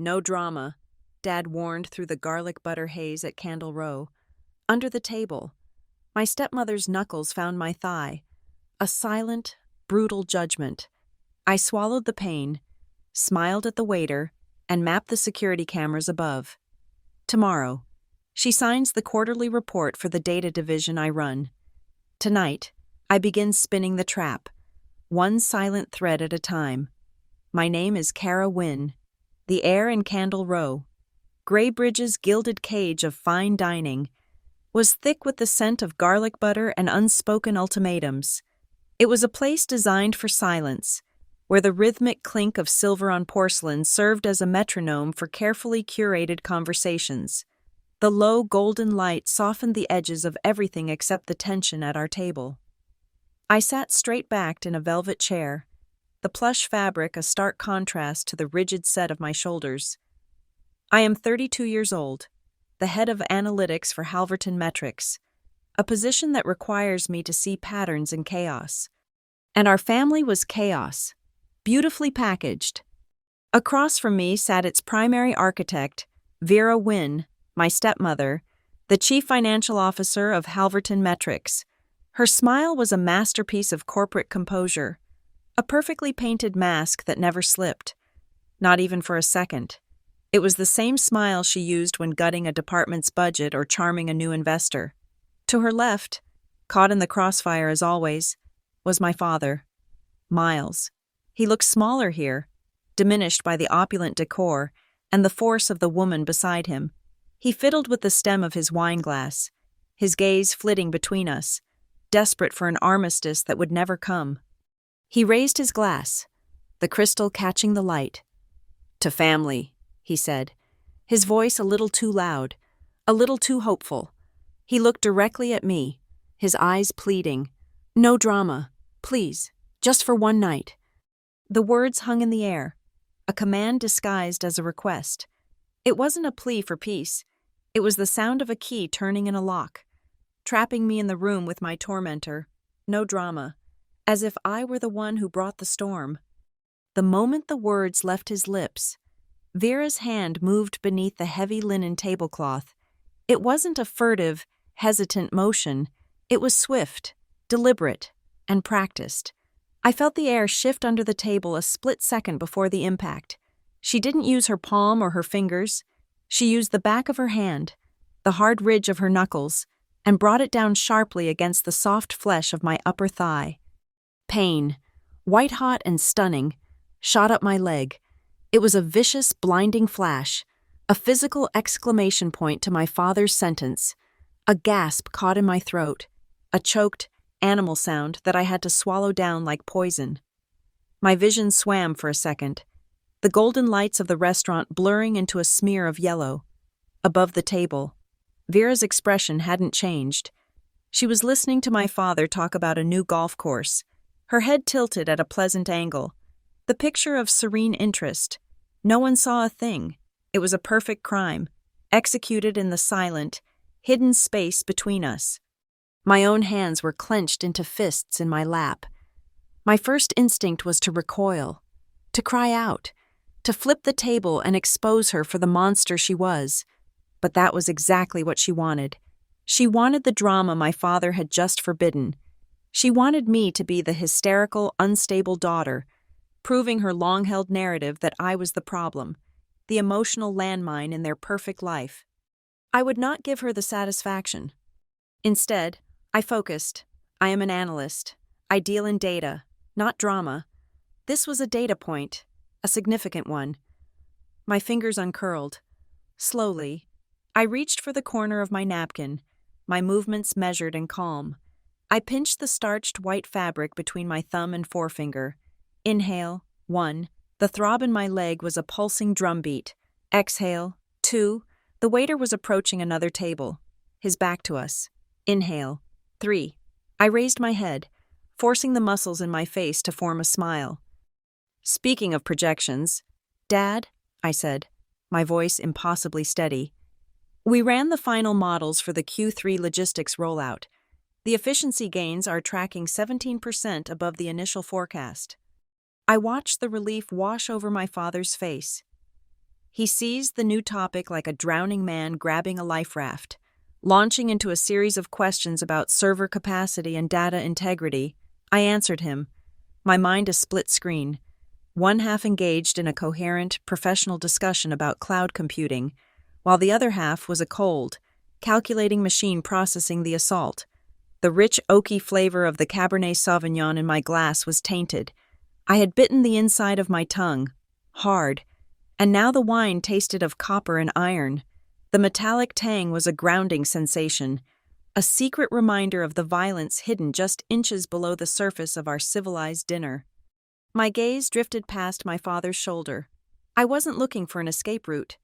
No drama, Dad warned through the garlic butter haze at Candle Row. Under the table, my stepmother's knuckles found my thigh. A silent, brutal judgment. I swallowed the pain, smiled at the waiter, and mapped the security cameras above. Tomorrow, she signs the quarterly report for the data division I run. Tonight, I begin spinning the trap, one silent thread at a time. My name is Kara Wynne. The air in Candle Row, Graybridge's gilded cage of fine dining, was thick with the scent of garlic butter and unspoken ultimatums. It was a place designed for silence, where the rhythmic clink of silver on porcelain served as a metronome for carefully curated conversations. The low golden light softened the edges of everything except the tension at our table. I sat straight-backed in a velvet chair, the plush fabric a stark contrast to the rigid set of my shoulders. I am 32 years old, the head of analytics for Halverton Metrics, a position that requires me to see patterns in chaos. And our family was chaos, beautifully packaged. Across from me sat its primary architect, Vera Wynne, my stepmother, the chief financial officer of Halverton Metrics. Her smile was a masterpiece of corporate composure, a perfectly painted mask that never slipped, not even for a second. It was the same smile she used when gutting a department's budget or charming a new investor. To her left, caught in the crossfire as always, was my father, Miles. He looked smaller here, diminished by the opulent decor and the force of the woman beside him. He fiddled with the stem of his wine glass, his gaze flitting between us, desperate for an armistice that would never come. He raised his glass, the crystal catching the light. "To family," he said, his voice a little too loud, a little too hopeful. He looked directly at me, his eyes pleading. "No drama, please, just for one night." The words hung in the air, a command disguised as a request. It wasn't a plea for peace. It was the sound of a key turning in a lock, trapping me in the room with my tormentor. No drama, as if I were the one who brought the storm. The moment the words left his lips, Vera's hand moved beneath the heavy linen tablecloth. It wasn't a furtive, hesitant motion. It was swift, deliberate, and practiced. I felt the air shift under the table a split second before the impact. She didn't use her palm or her fingers. She used the back of her hand, the hard ridge of her knuckles, and brought it down sharply against the soft flesh of my upper thigh. Pain, white-hot and stunning, shot up my leg. It was a vicious, blinding flash, a physical exclamation point to my father's sentence, a gasp caught in my throat, a choked, animal sound that I had to swallow down like poison. My vision swam for a second, the golden lights of the restaurant blurring into a smear of yellow. Above the table, Vera's expression hadn't changed. She was listening to my father talk about a new golf course, her head tilted at a pleasant angle, the picture of serene interest. No one saw a thing. It was a perfect crime, executed in the silent, hidden space between us. My own hands were clenched into fists in my lap. My first instinct was to recoil, to cry out, to flip the table and expose her for the monster she was. But that was exactly what she wanted. She wanted the drama my father had just forbidden. She wanted me to be the hysterical, unstable daughter, proving her long-held narrative that I was the problem, the emotional landmine in their perfect life. I would not give her the satisfaction. Instead, I focused. I am an analyst. I deal in data, not drama. This was a data point, a significant one. My fingers uncurled. Slowly, I reached for the corner of my napkin, my movements measured and calm. I pinched the starched white fabric between my thumb and forefinger. Inhale, 1. The throb in my leg was a pulsing drumbeat. Exhale, 2. The waiter was approaching another table, his back to us. Inhale, 3. I raised my head, forcing the muscles in my face to form a smile. "Speaking of projections, Dad," I said, my voice impossibly steady. "We ran the final models for the Q3 logistics rollout. The efficiency gains are tracking 17% above the initial forecast." I watched the relief wash over my father's face. He seized the new topic like a drowning man grabbing a life raft, launching into a series of questions about server capacity and data integrity. I answered him, my mind a split screen, one half engaged in a coherent, professional discussion about cloud computing, while the other half was a cold, calculating machine processing the assault. The rich, oaky flavor of the Cabernet Sauvignon in my glass was tainted. I had bitten the inside of my tongue, hard, and now the wine tasted of copper and iron. The metallic tang was a grounding sensation, a secret reminder of the violence hidden just inches below the surface of our civilized dinner. My gaze drifted past my father's shoulder. I wasn't looking for an escape route.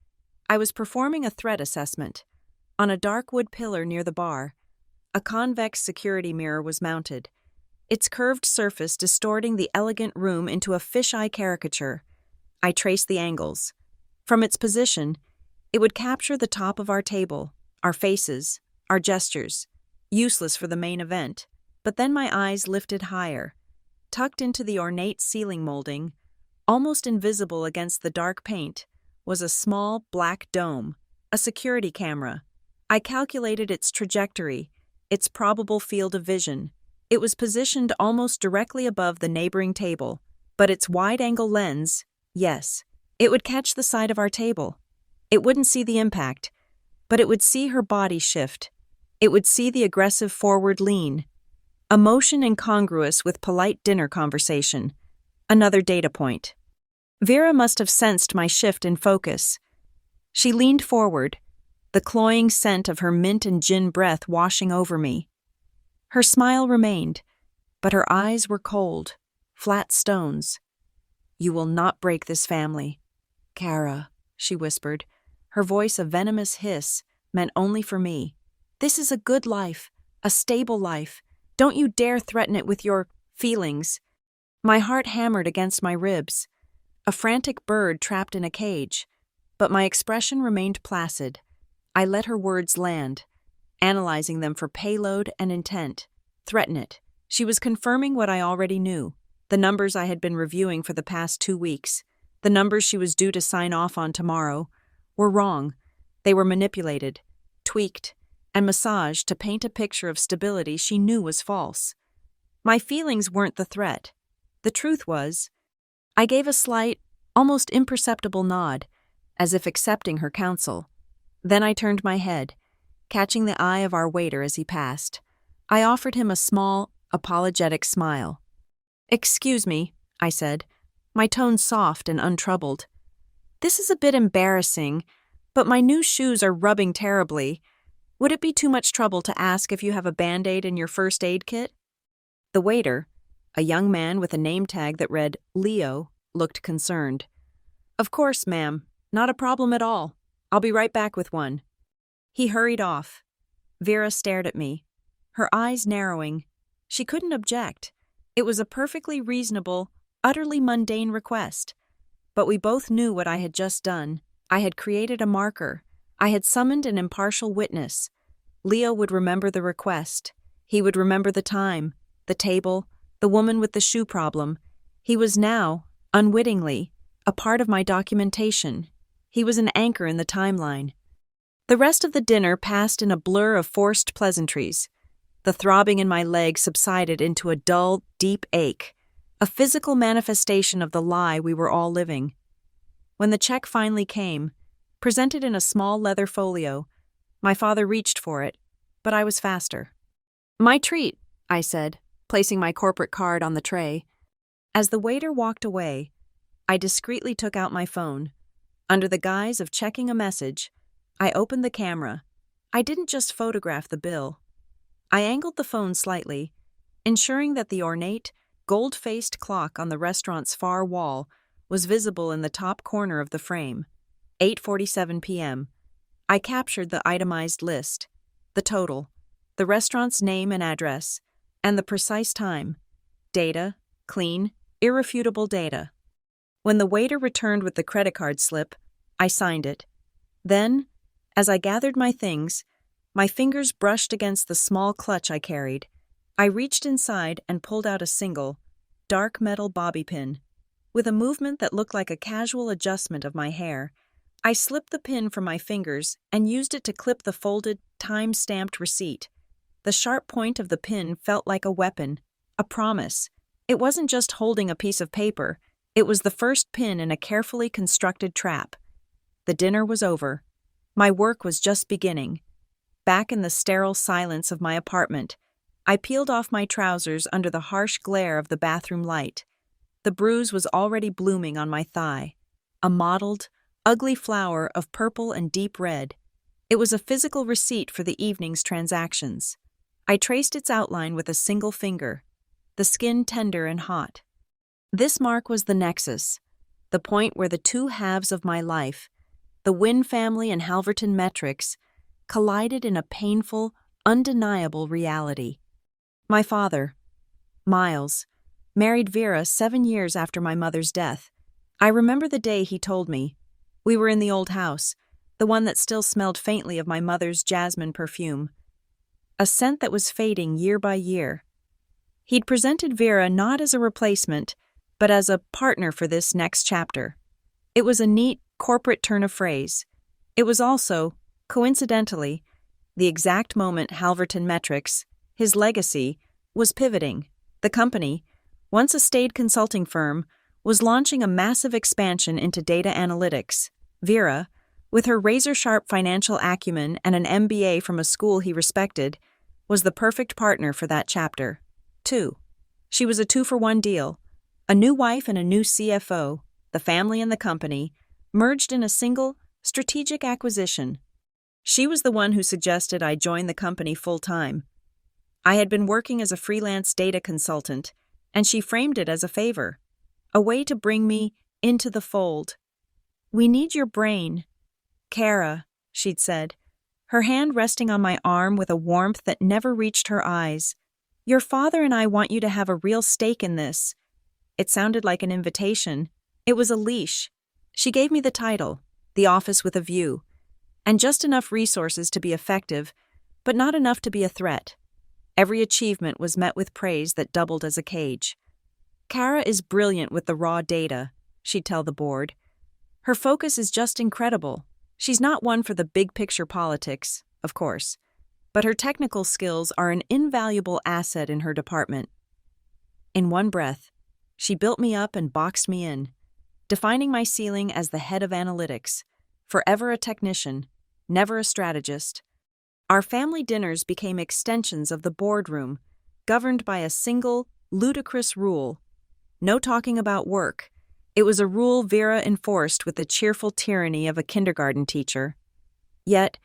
I was performing a threat assessment. On a dark wood pillar near the bar, a convex security mirror was mounted, its curved surface distorting the elegant room into a fisheye caricature. I traced the angles. From its position, it would capture the top of our table, our faces, our gestures, useless for the main event. But then my eyes lifted higher. Tucked into the ornate ceiling molding, almost invisible against the dark paint, was a small black dome, a security camera. I calculated its trajectory, its probable field of vision. It was positioned almost directly above the neighboring table, but its wide-angle lens, yes, it would catch the side of our table. It wouldn't see the impact, but it would see her body shift. It would see the aggressive forward lean, a motion incongruous with polite dinner conversation. Another data point. Vera must have sensed my shift in focus. She leaned forward, the cloying scent of her mint and gin breath washing over me. Her smile remained, but her eyes were cold, flat stones. "You will not break this family, Kara," she whispered, her voice a venomous hiss, meant only for me. "This is a good life, a stable life. Don't you dare threaten it with your feelings." My heart hammered against my ribs, a frantic bird trapped in a cage, but my expression remained placid. I let her words land, analyzing them for payload and intent. Threaten it. She was confirming what I already knew. The numbers I had been reviewing for the past 2 weeks, the numbers she was due to sign off on tomorrow, were wrong. They were manipulated, tweaked, and massaged to paint a picture of stability she knew was false. My feelings weren't the threat. The truth was, I gave a slight, almost imperceptible nod, as if accepting her counsel. Then I turned my head, catching the eye of our waiter as he passed. I offered him a small, apologetic smile. "Excuse me," I said, my tone soft and untroubled. "This is a bit embarrassing, but my new shoes are rubbing terribly. Would it be too much trouble to ask if you have a Band-Aid in your first aid kit?" The waiter, a young man with a name tag that read Leo, looked concerned. "Of course, ma'am. Not a problem at all. I'll be right back with one." He hurried off. Vera stared at me, her eyes narrowing. She couldn't object. It was a perfectly reasonable, utterly mundane request. But we both knew what I had just done. I had created a marker. I had summoned an impartial witness. Leo would remember the request. He would remember the time, the table, the woman with the shoe problem. He was now, unwittingly, a part of my documentation. He was an anchor in the timeline. The rest of the dinner passed in a blur of forced pleasantries. The throbbing in my leg subsided into a dull, deep ache, a physical manifestation of the lie we were all living. When the check finally came, presented in a small leather folio, my father reached for it, but I was faster. "My treat," I said, placing my corporate card on the tray. As the waiter walked away, I discreetly took out my phone. Under the guise of checking a message, I opened the camera. I didn't just photograph the bill. I angled the phone slightly, ensuring that the ornate, gold-faced clock on the restaurant's far wall was visible in the top corner of the frame. 8:47 p.m. I captured the itemized list, the total, the restaurant's name and address, and the precise time. Data, clean, irrefutable data. When the waiter returned with the credit card slip, I signed it. Then, as I gathered my things, my fingers brushed against the small clutch I carried. I reached inside and pulled out a single, dark metal bobby pin. With a movement that looked like a casual adjustment of my hair, I slipped the pin from my fingers and used it to clip the folded, time-stamped receipt. The sharp point of the pin felt like a weapon, a promise. It wasn't just holding a piece of paper, it was the first pin in a carefully constructed trap. The dinner was over. My work was just beginning. Back in the sterile silence of my apartment, I peeled off my trousers under the harsh glare of the bathroom light. The bruise was already blooming on my thigh, a mottled, ugly flower of purple and deep red. It was a physical receipt for the evening's transactions. I traced its outline with a single finger, the skin tender and hot. This mark was the nexus, the point where the two halves of my life, the Wynn family and Halverton metrics, collided in a painful, undeniable reality. My father, Miles, married Vera 7 years after my mother's death. I remember the day he told me. We were in the old house, the one that still smelled faintly of my mother's jasmine perfume, a scent that was fading year by year. He'd presented Vera not as a replacement, but as a partner for this next chapter. It was a neat, corporate turn of phrase. It was also, coincidentally, the exact moment Halverton Metrics, his legacy, was pivoting. The company, once a staid consulting firm, was launching a massive expansion into data analytics. Vera, with her razor-sharp financial acumen and an MBA from a school he respected, was the perfect partner for that chapter. 2. She was a 2-for-1 deal. A new wife and a new CFO, the family and the company, merged in a single, strategic acquisition. She was the one who suggested I join the company full-time. I had been working as a freelance data consultant, and she framed it as a favor, a way to bring me into the fold. "We need your brain, Kara," she'd said, her hand resting on my arm with a warmth that never reached her eyes. "Your father and I want you to have a real stake in this." It sounded like an invitation. It was a leash. She gave me the title, The Office with a View, and just enough resources to be effective, but not enough to be a threat. Every achievement was met with praise that doubled as a cage. "Kara is brilliant with the raw data," she'd tell the board. "Her focus is just incredible. She's not one for the big-picture politics, of course, but her technical skills are an invaluable asset in her department." In one breath, she built me up and boxed me in, defining my ceiling as the head of analytics, forever a technician, never a strategist. Our family dinners became extensions of the boardroom, governed by a single, ludicrous rule: no talking about work. It was a rule Vera enforced with the cheerful tyranny of a kindergarten teacher. Yet,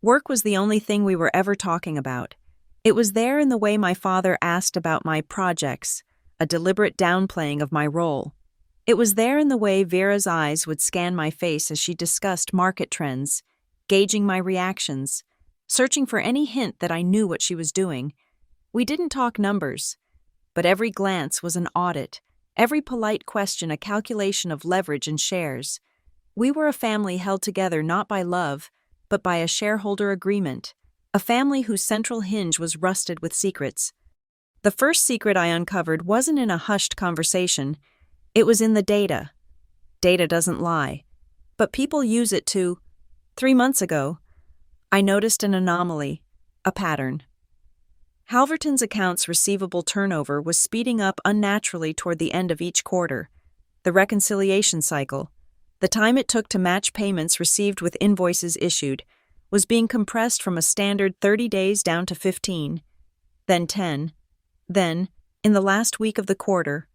work was the only thing we were ever talking about. It was there in the way my father asked about my projects, a deliberate downplaying of my role. It was there in the way Vera's eyes would scan my face as she discussed market trends, gauging my reactions, searching for any hint that I knew what she was doing. We didn't talk numbers, but every glance was an audit, every polite question a calculation of leverage and shares. We were a family held together not by love, but by a shareholder agreement, a family whose central hinge was rusted with secrets. The first secret I uncovered wasn't in a hushed conversation. It was in the data. Data doesn't lie, but people use it to. 3 months ago, I noticed an anomaly, a pattern. Halverton's accounts receivable turnover was speeding up unnaturally toward the end of each quarter. The reconciliation cycle, the time it took to match payments received with invoices issued, was being compressed from a standard 30 days down to 15, then 10, then, in the last week of the quarter,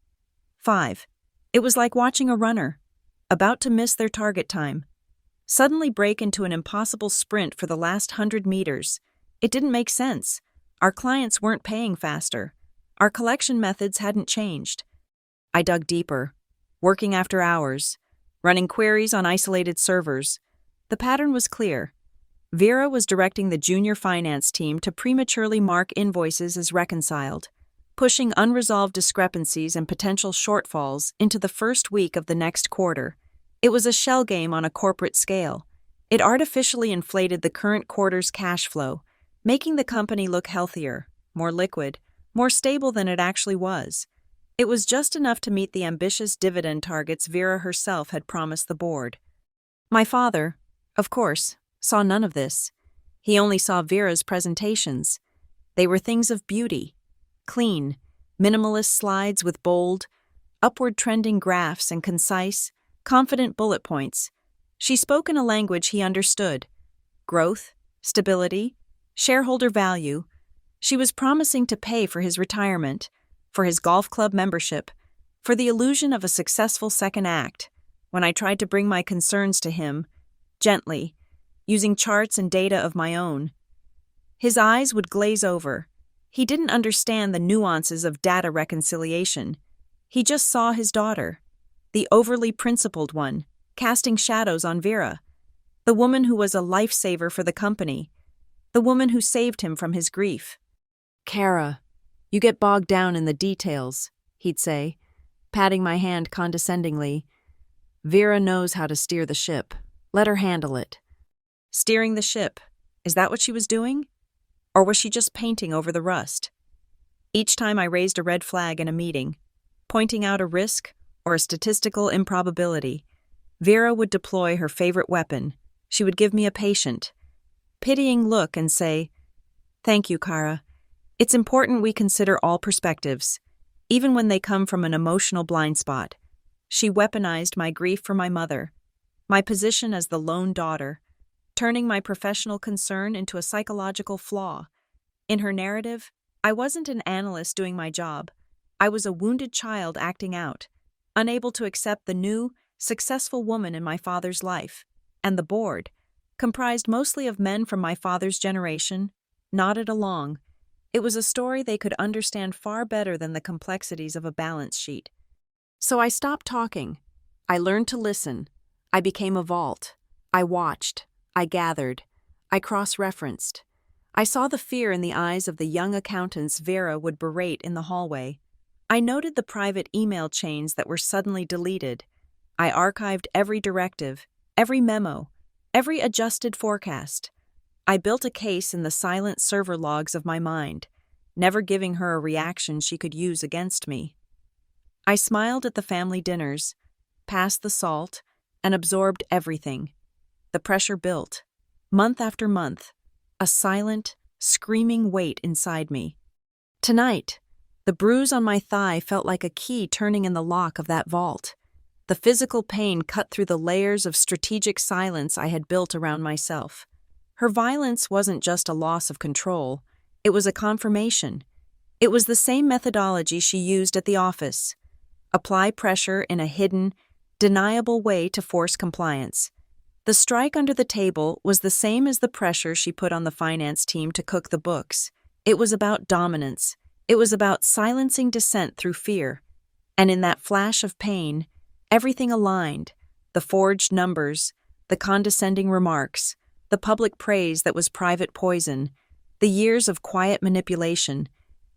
5. It was like watching a runner, about to miss their target time, suddenly break into an impossible sprint for the last 100 meters. It didn't make sense. Our clients weren't paying faster. Our collection methods hadn't changed. I dug deeper, working after hours, running queries on isolated servers. The pattern was clear. Vera was directing the junior finance team to prematurely mark invoices as reconciled, pushing unresolved discrepancies and potential shortfalls into the first week of the next quarter. It was a shell game on a corporate scale. It artificially inflated the current quarter's cash flow, making the company look healthier, more liquid, more stable than it actually was. It was just enough to meet the ambitious dividend targets Vera herself had promised the board. My father, of course, saw none of this. He only saw Vera's presentations. They were things of beauty, clean, minimalist slides with bold, upward trending graphs and concise, confident bullet points. She spoke in a language he understood: growth, stability, shareholder value. She was promising to pay for his retirement, for his golf club membership, for the illusion of a successful second act. When I tried to bring my concerns to him, gently, using charts and data of my own, his eyes would glaze over. He didn't understand the nuances of data reconciliation. He just saw his daughter, the overly principled one, casting shadows on Vera, the woman who was a lifesaver for the company, the woman who saved him from his grief. "Kara, you get bogged down in the details," he'd say, patting my hand condescendingly. "Vera knows how to steer the ship. Let her handle it." Steering the ship, is that what she was doing? Or was she just painting over the rust? Each time I raised a red flag in a meeting, pointing out a risk or a statistical improbability, Vera would deploy her favorite weapon. She would give me a patient, pitying look and say, "Thank you, Kara. It's important we consider all perspectives, even when they come from an emotional blind spot." She weaponized my grief for my mother, my position as the lone daughter, turning my professional concern into a psychological flaw. In her narrative, I wasn't an analyst doing my job. I was a wounded child acting out, unable to accept the new, successful woman in my father's life. And the board, comprised mostly of men from my father's generation, nodded along. It was a story they could understand far better than the complexities of a balance sheet. So I stopped talking. I learned to listen. I became a vault. I watched. I gathered. I cross-referenced. I saw the fear in the eyes of the young accountants Vera would berate in the hallway. I noted the private email chains that were suddenly deleted. I archived every directive, every memo, every adjusted forecast. I built a case in the silent server logs of my mind, never giving her a reaction she could use against me. I smiled at the family dinners, passed the salt, and absorbed everything. The pressure built, month after month, a silent, screaming weight inside me. Tonight, the bruise on my thigh felt like a key turning in the lock of that vault. The physical pain cut through the layers of strategic silence I had built around myself. Her violence wasn't just a loss of control, it was a confirmation. It was the same methodology she used at the office. Apply pressure in a hidden, deniable way to force compliance. The strike under the table was the same as the pressure she put on the finance team to cook the books. It was about dominance. It was about silencing dissent through fear. And in that flash of pain, everything aligned: the forged numbers, the condescending remarks, the public praise that was private poison, the years of quiet manipulation.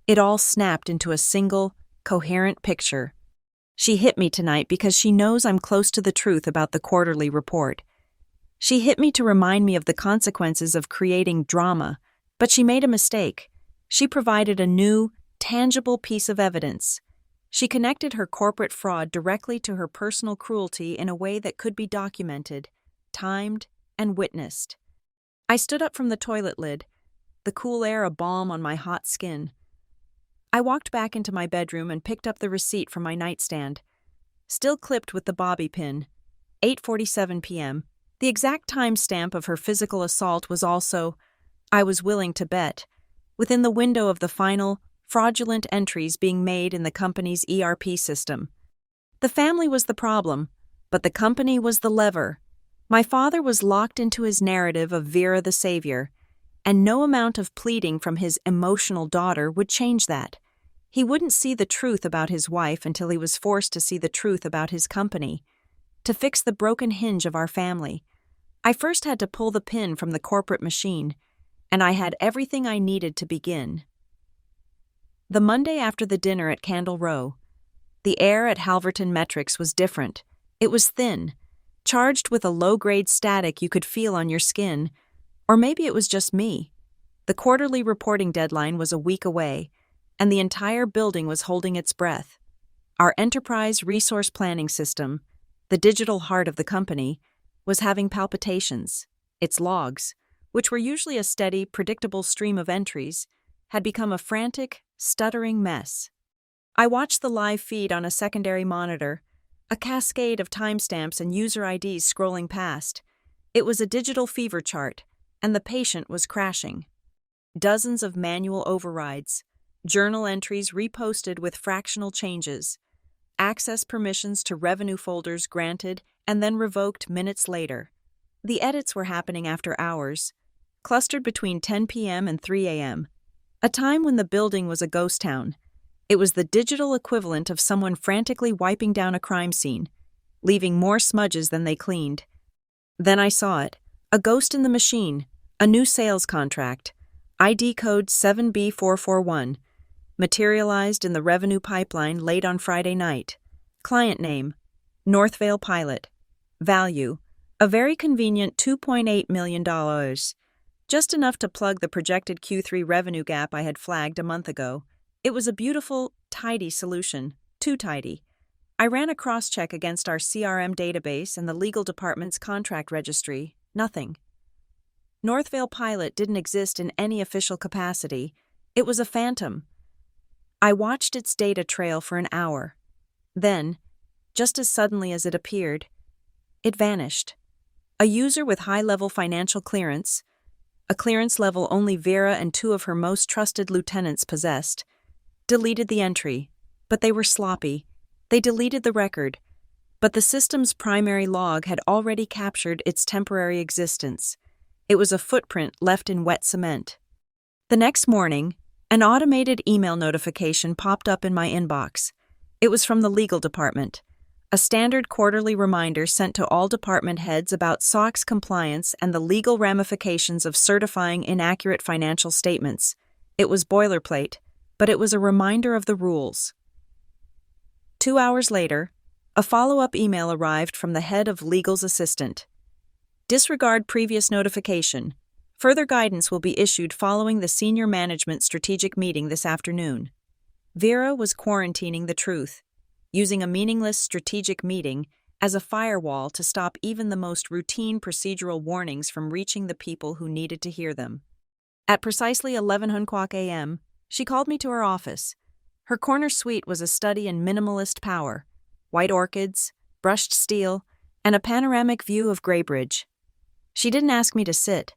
It all snapped into a single, coherent picture. She hit me tonight because she knows I'm close to the truth about the quarterly report. She hit me to remind me of the consequences of creating drama, but she made a mistake. She provided a new, tangible piece of evidence. She connected her corporate fraud directly to her personal cruelty in a way that could be documented, timed, and witnessed. I stood up from the toilet lid, the cool air a balm on my hot skin. I walked back into my bedroom and picked up the receipt from my nightstand. Still clipped with the bobby pin, 8:47 p.m., the exact timestamp of her physical assault was also, I was willing to bet, within the window of the final, fraudulent entries being made in the company's ERP system. The family was the problem, but the company was the lever. My father was locked into his narrative of Vera the savior, and no amount of pleading from his emotional daughter would change that. He wouldn't see the truth about his wife until he was forced to see the truth about his company. To fix the broken hinge of our family, I first had to pull the pin from the corporate machine, and I had everything I needed to begin. The Monday after the dinner at Candle Row, the air at Halverton Metrics was different. It was thin, charged with a low-grade static you could feel on your skin, or maybe it was just me. The quarterly reporting deadline was a week away, and the entire building was holding its breath. Our enterprise resource planning system, the digital heart of the company, was having palpitations. Its logs, which were usually a steady, predictable stream of entries, had become a frantic, stuttering mess. I watched the live feed on a secondary monitor, a cascade of timestamps and user IDs scrolling past. It was a digital fever chart, and the patient was crashing. Dozens of manual overrides, journal entries reposted with fractional changes, access permissions to revenue folders granted and then revoked minutes later. The edits were happening after hours, clustered between 10 p.m. and 3 a.m., a time when the building was a ghost town. It was the digital equivalent of someone frantically wiping down a crime scene, leaving more smudges than they cleaned. Then I saw it, a ghost in the machine, a new sales contract, ID code 7B441, materialized in the revenue pipeline late on Friday night. Client name, Northvale Pilot. Value, a very convenient $2.8 million, just enough to plug the projected Q3 revenue gap I had flagged a month ago. It was a beautiful, tidy solution, too tidy. I ran a cross-check against our CRM database and the legal department's contract registry. Nothing. Northvale Pilot didn't exist in any official capacity. It was a phantom. I watched its data trail for an hour. Then, just as suddenly as it appeared, it vanished. A user with high-level financial clearance, a clearance level only Vera and two of her most trusted lieutenants possessed, deleted the entry, but they were sloppy. They deleted the record, but the system's primary log had already captured its temporary existence. It was a footprint left in wet cement. The next morning, an automated email notification popped up in my inbox. It was from the legal department, a standard quarterly reminder sent to all department heads about SOX compliance and the legal ramifications of certifying inaccurate financial statements. It was boilerplate, but it was a reminder of the rules. 2 hours later, a follow-up email arrived from the head of legal's assistant. Disregard previous notification. Further guidance will be issued following the senior management strategic meeting this afternoon. Vera was quarantining the truth, using a meaningless strategic meeting as a firewall to stop even the most routine procedural warnings from reaching the people who needed to hear them. At precisely 11 a.m., she called me to her office. Her corner suite was a study in minimalist power, white orchids, brushed steel, and a panoramic view of Greybridge. She didn't ask me to sit.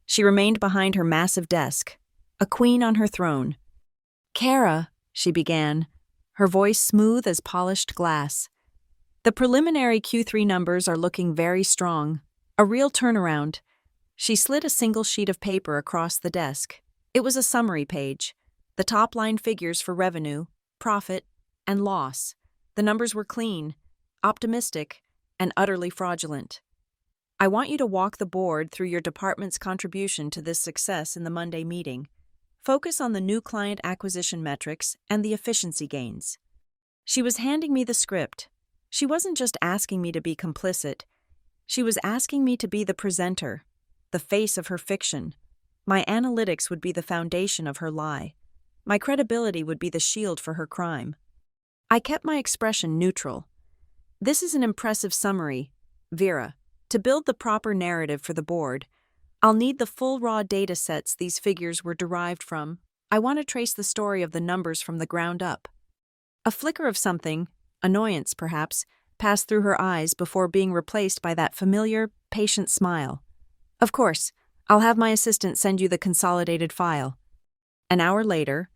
She remained behind her massive desk, a queen on her throne. "Kara," she began, her voice smooth as polished glass. "The preliminary Q3 numbers are looking very strong. A real turnaround." She slid a single sheet of paper across the desk. It was a summary page. The top-line figures for revenue, profit, and loss. The numbers were clean, optimistic, and utterly fraudulent. "I want you to walk the board through your department's contribution to this success in the Monday meeting. Focus on the new client acquisition metrics and the efficiency gains." She was handing me the script. She wasn't just asking me to be complicit. She was asking me to be the presenter, the face of her fiction. My analytics would be the foundation of her lie. My credibility would be the shield for her crime. I kept my expression neutral. "This is an impressive summary, Vera. To build the proper narrative for the board, I'll need the full raw data sets these figures were derived from. I want to trace the story of the numbers from the ground up." A flicker of something, annoyance perhaps, passed through her eyes before being replaced by that familiar, patient smile. "Of course, I'll have my assistant send you the consolidated file." An hour later,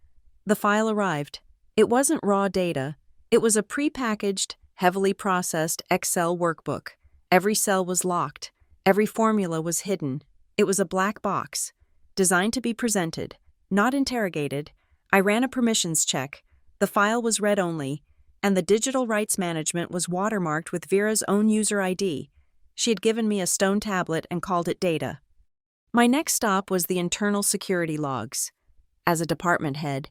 the file arrived. It wasn't raw data. It was a prepackaged, heavily processed Excel workbook. Every cell was locked. Every formula was hidden. It was a black box, designed to be presented, not interrogated. I ran a permissions check. The file was read-only, and the digital rights management was watermarked with Vera's own user ID. She had given me a stone tablet and called it data. My next stop was the internal security logs. As a department head,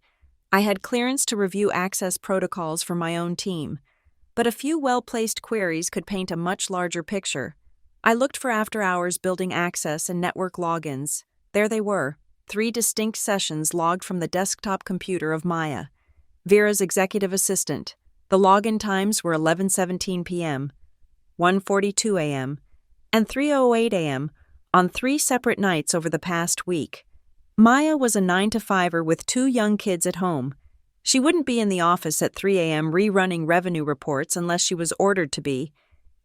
I had clearance to review access protocols for my own team, but a few well-placed queries could paint a much larger picture. I looked for after-hours building access and network logins. There they were, 3 distinct sessions logged from the desktop computer of Maya, Vera's executive assistant. The login times were 11:17 p.m., 1:42 a.m., and 3:08 a.m. on 3 separate nights over the past week. Maya was a 9-to-5er with 2 young kids at home. She wouldn't be in the office at 3 a.m. rerunning revenue reports unless she was ordered to be,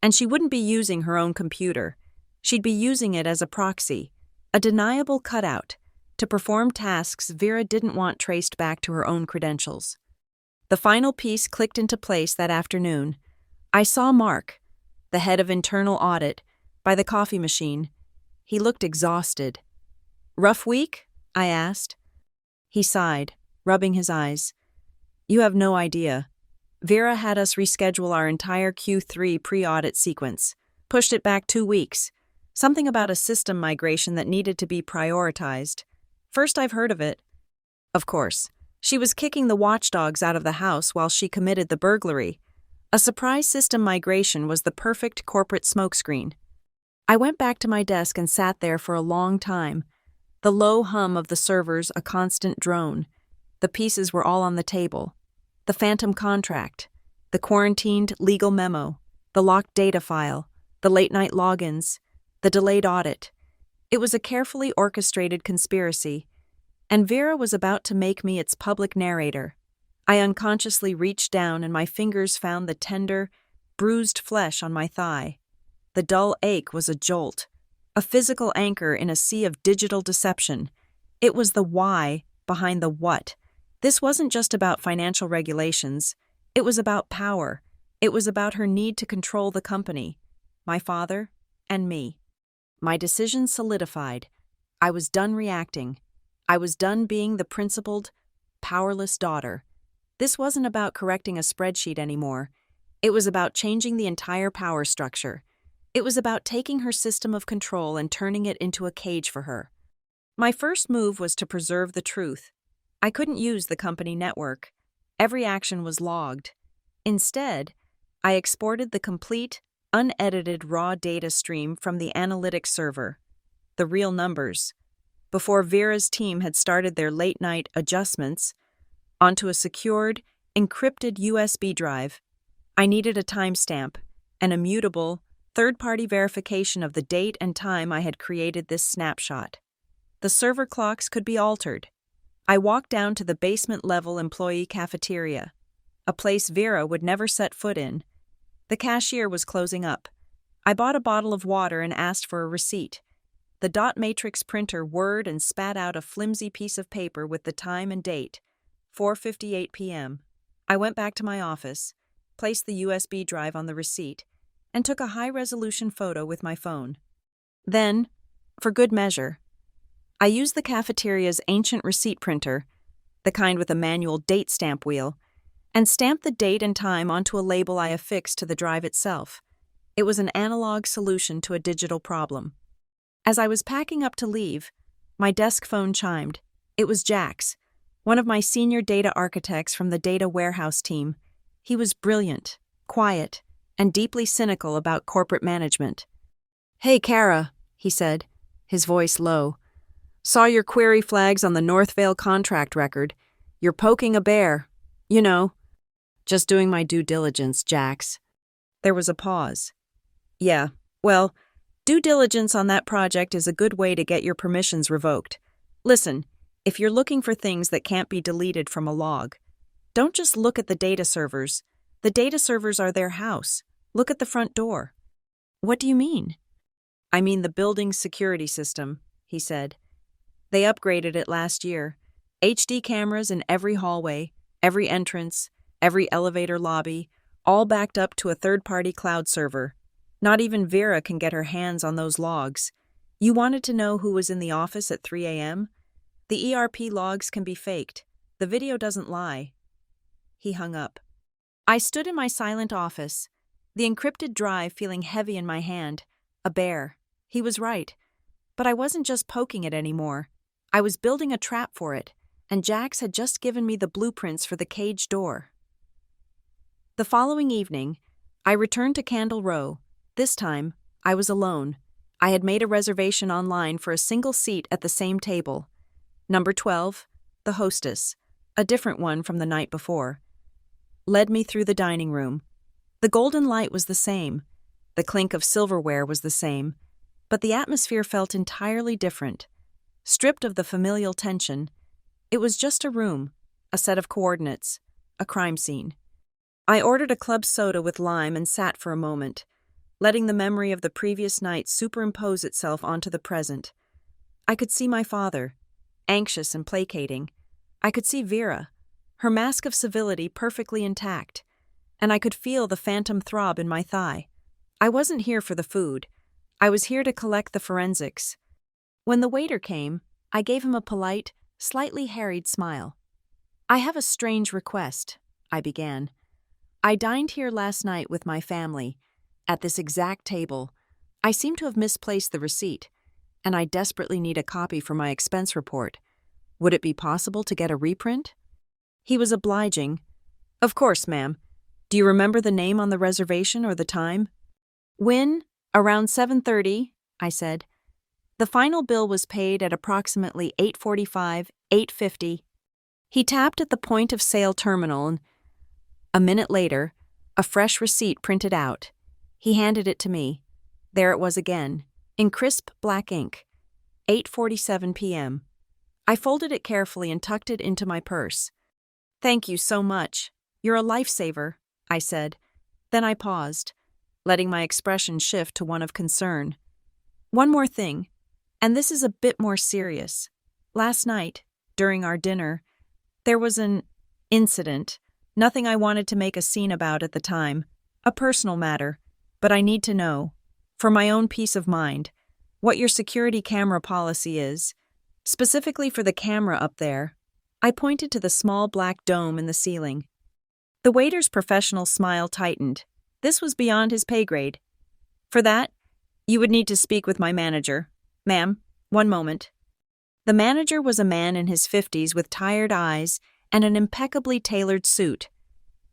and she wouldn't be using her own computer. She'd be using it as a proxy, a deniable cutout, to perform tasks Vera didn't want traced back to her own credentials. The final piece clicked into place that afternoon. I saw Mark, the head of internal audit, by the coffee machine. He looked exhausted. "Rough week?" I asked. He sighed, rubbing his eyes. "You have no idea. Vera had us reschedule our entire Q3 pre-audit sequence, pushed it back 2 weeks. Something about a system migration that needed to be prioritized. First I've heard of it. Of course, she was kicking the watchdogs out of the house while she committed the burglary. A surprise system migration was the perfect corporate smokescreen. I went back to my desk and sat there for a long time. The low hum of the servers a constant drone. The pieces were all on the table. The phantom contract, the quarantined legal memo, the locked data file, the late-night logins, the delayed audit. It was a carefully orchestrated conspiracy, and Vera was about to make me its public narrator. I unconsciously reached down and my fingers found the tender, bruised flesh on my thigh. The dull ache was a jolt, a physical anchor in a sea of digital deception. It was the why behind the what. This wasn't just about financial regulations. It was about power. It was about her need to control the company, my father, and me. My decision solidified. I was done reacting. I was done being the principled, powerless daughter. This wasn't about correcting a spreadsheet anymore. It was about changing the entire power structure. It was about taking her system of control and turning it into a cage for her. My first move was to preserve the truth. I couldn't use the company network. Every action was logged. Instead, I exported the complete, unedited raw data stream from the analytics server, the real numbers, before Vera's team had started their late-night adjustments, onto a secured, encrypted USB drive. I needed a timestamp, an immutable, third-party verification of the date and time I had created this snapshot. The server clocks could be altered. I walked down to the basement-level employee cafeteria, a place Vera would never set foot in. The cashier was closing up. I bought a bottle of water and asked for a receipt. The dot matrix printer whirred and spat out a flimsy piece of paper with the time and date, 4:58 p.m. I went back to my office, placed the USB drive on the receipt, and took a high-resolution photo with my phone. Then, for good measure, I used the cafeteria's ancient receipt printer, the kind with a manual date stamp wheel, and stamped the date and time onto a label I affixed to the drive itself. It was an analog solution to a digital problem. As I was packing up to leave, my desk phone chimed. It was Jax, one of my senior data architects from the data warehouse team. He was brilliant, quiet, and deeply cynical about corporate management. "Hey, Kara," he said, his voice low. "Saw your query flags on the Northvale contract record. You're poking a bear. You know." "Just doing my due diligence, Jax." There was a pause. "Yeah, well, due diligence on that project is a good way to get your permissions revoked. Listen, if you're looking for things that can't be deleted from a log, don't just look at the data servers. The data servers are their house. Look at the front door." "What do you mean?" "I mean the building's security system," he said. "They upgraded it last year. HD cameras in every hallway, every entrance, every elevator lobby, all backed up to a third-party cloud server. Not even Vera can get her hands on those logs. You wanted to know who was in the office at 3 a.m.? The ERP logs can be faked. The video doesn't lie." He hung up. I stood in my silent office, the encrypted drive feeling heavy in my hand. A bear. He was right. But I wasn't just poking it anymore. I was building a trap for it, and Jax had just given me the blueprints for the cage door. The following evening, I returned to Candle Row. This time, I was alone. I had made a reservation online for a single seat at the same table. Number 12, the hostess, a different one from the night before, led me through the dining room. The golden light was the same. The clink of silverware was the same, but the atmosphere felt entirely different. Stripped of the familial tension, it was just a room, a set of coordinates, a crime scene. I ordered a club soda with lime and sat for a moment, letting the memory of the previous night superimpose itself onto the present. I could see my father, anxious and placating. I could see Vera, her mask of civility perfectly intact, and I could feel the phantom throb in my thigh. I wasn't here for the food. I was here to collect the forensics. When the waiter came, I gave him a polite, slightly harried smile. "I have a strange request," I began. "I dined here last night with my family, at this exact table. I seem to have misplaced the receipt, and I desperately need a copy for my expense report. Would it be possible to get a reprint?" He was obliging. "Of course, ma'am. Do you remember the name on the reservation or the time?" "When? Around 7:30, I said. The final bill was paid at approximately 8:45, 8:50. He tapped at the point-of-sale terminal, and a minute later, a fresh receipt printed out. He handed it to me. There it was again, in crisp black ink. 8:47 p.m. I folded it carefully and tucked it into my purse. "Thank you so much. You're a lifesaver," I said. Then I paused, letting my expression shift to one of concern. "One more thing, and this is a bit more serious. Last night, during our dinner, there was an incident, nothing I wanted to make a scene about at the time, a personal matter, but I need to know, for my own peace of mind, what your security camera policy is, specifically for the camera up there." I pointed to the small black dome in the ceiling. The waiter's professional smile tightened. This was beyond his pay grade. "For that, you would need to speak with my manager. Ma'am, one moment." The manager was a man in his 50s with tired eyes and an impeccably tailored suit.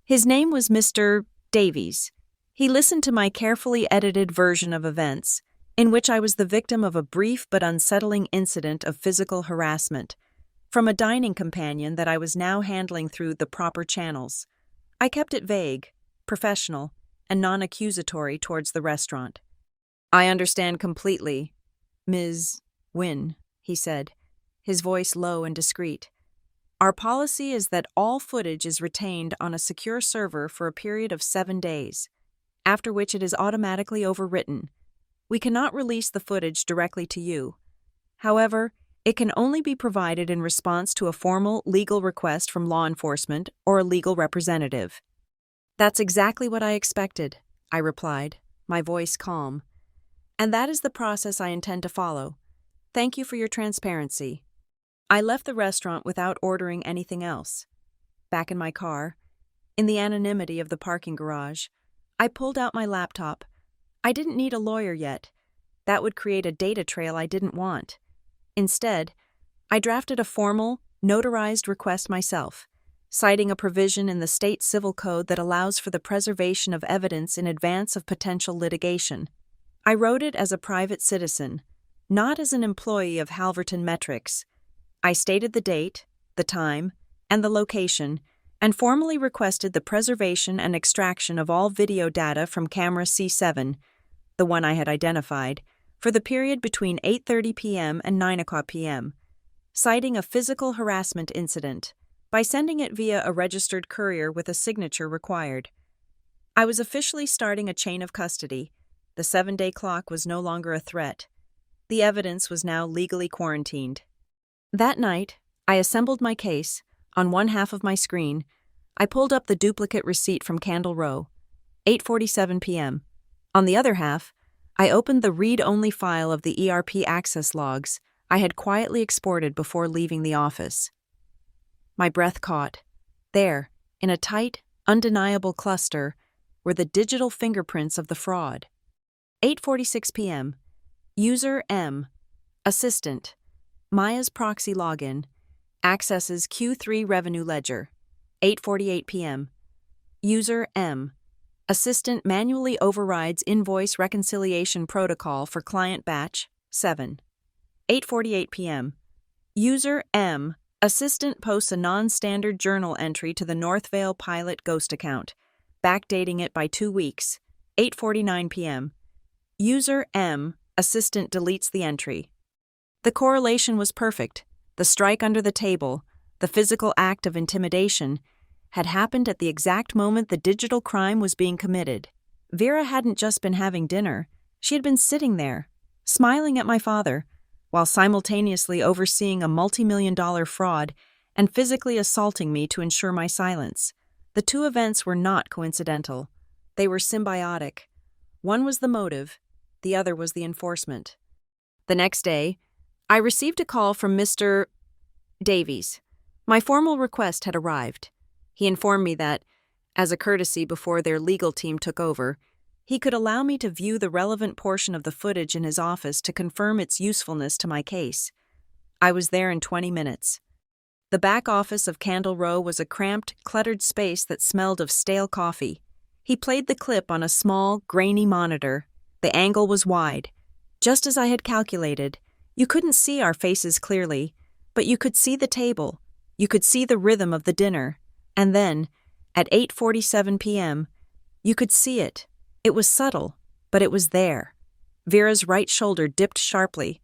His name was Mr. Davies. He listened to my carefully edited version of events, in which I was the victim of a brief but unsettling incident of physical harassment, from a dining companion that I was now handling through the proper channels. I kept it vague, professional, and non-accusatory towards the restaurant. "I understand completely, Ms. Wynne," he said, his voice low and discreet. "Our policy is that all footage is retained on a secure server for a period of 7 days, after which it is automatically overwritten. We cannot release the footage directly to you. However, it can only be provided in response to a formal legal request from law enforcement or a legal representative." "That's exactly what I expected," I replied, my voice calm. "And that is the process I intend to follow. Thank you for your transparency." I left the restaurant without ordering anything else. Back in my car, in the anonymity of the parking garage, I pulled out my laptop. I didn't need a lawyer yet. That would create a data trail I didn't want. Instead, I drafted a formal, notarized request myself, citing a provision in the state civil code that allows for the preservation of evidence in advance of potential litigation. I wrote it as a private citizen, not as an employee of Halverton Metrics. I stated the date, the time, and the location, and formally requested the preservation and extraction of all video data from camera C7, the one I had identified, for the period between 8:30 p.m. and 9 o'clock p.m., citing a physical harassment incident, by sending it via a registered courier with a signature required. I was officially starting a chain of custody. The 7-day clock was no longer a threat. The evidence was now legally quarantined. That night, I assembled my case. On one half of my screen, I pulled up the duplicate receipt from Candle Row, 8:47 p.m. On the other half, I opened the read-only file of the ERP access logs I had quietly exported before leaving the office. My breath caught. There, in a tight, undeniable cluster, were the digital fingerprints of the fraud. 8:46 p.m. User M. Assistant. Maya's proxy login. Accesses Q3 revenue ledger. 8:48 p.m. User M. Assistant manually overrides invoice reconciliation protocol for client batch 7. 8:48 p.m. User M. Assistant posts a non-standard journal entry to the Northvale Pilot Ghost account, backdating it by 2 weeks. 8:49 p.m. User M, assistant deletes the entry. The correlation was perfect. The strike under the table, the physical act of intimidation, had happened at the exact moment the digital crime was being committed. Vera hadn't just been having dinner. She had been sitting there, smiling at my father, while simultaneously overseeing a multi-million-dollar fraud and physically assaulting me to ensure my silence. The two events were not coincidental. They were symbiotic. One was the motive, the other was the enforcement. The next day, I received a call from Mr. Davies. My formal request had arrived. He informed me that, as a courtesy before their legal team took over, he could allow me to view the relevant portion of the footage in his office to confirm its usefulness to my case. I was there in 20 minutes. The back office of Candle Row was a cramped, cluttered space that smelled of stale coffee. He played the clip on a small, grainy monitor. The angle was wide. Just as I had calculated, you couldn't see our faces clearly, but you could see the table. You could see the rhythm of the dinner. And then, at 8:47 p.m., you could see it. It was subtle, but it was there. Vera's right shoulder dipped sharply.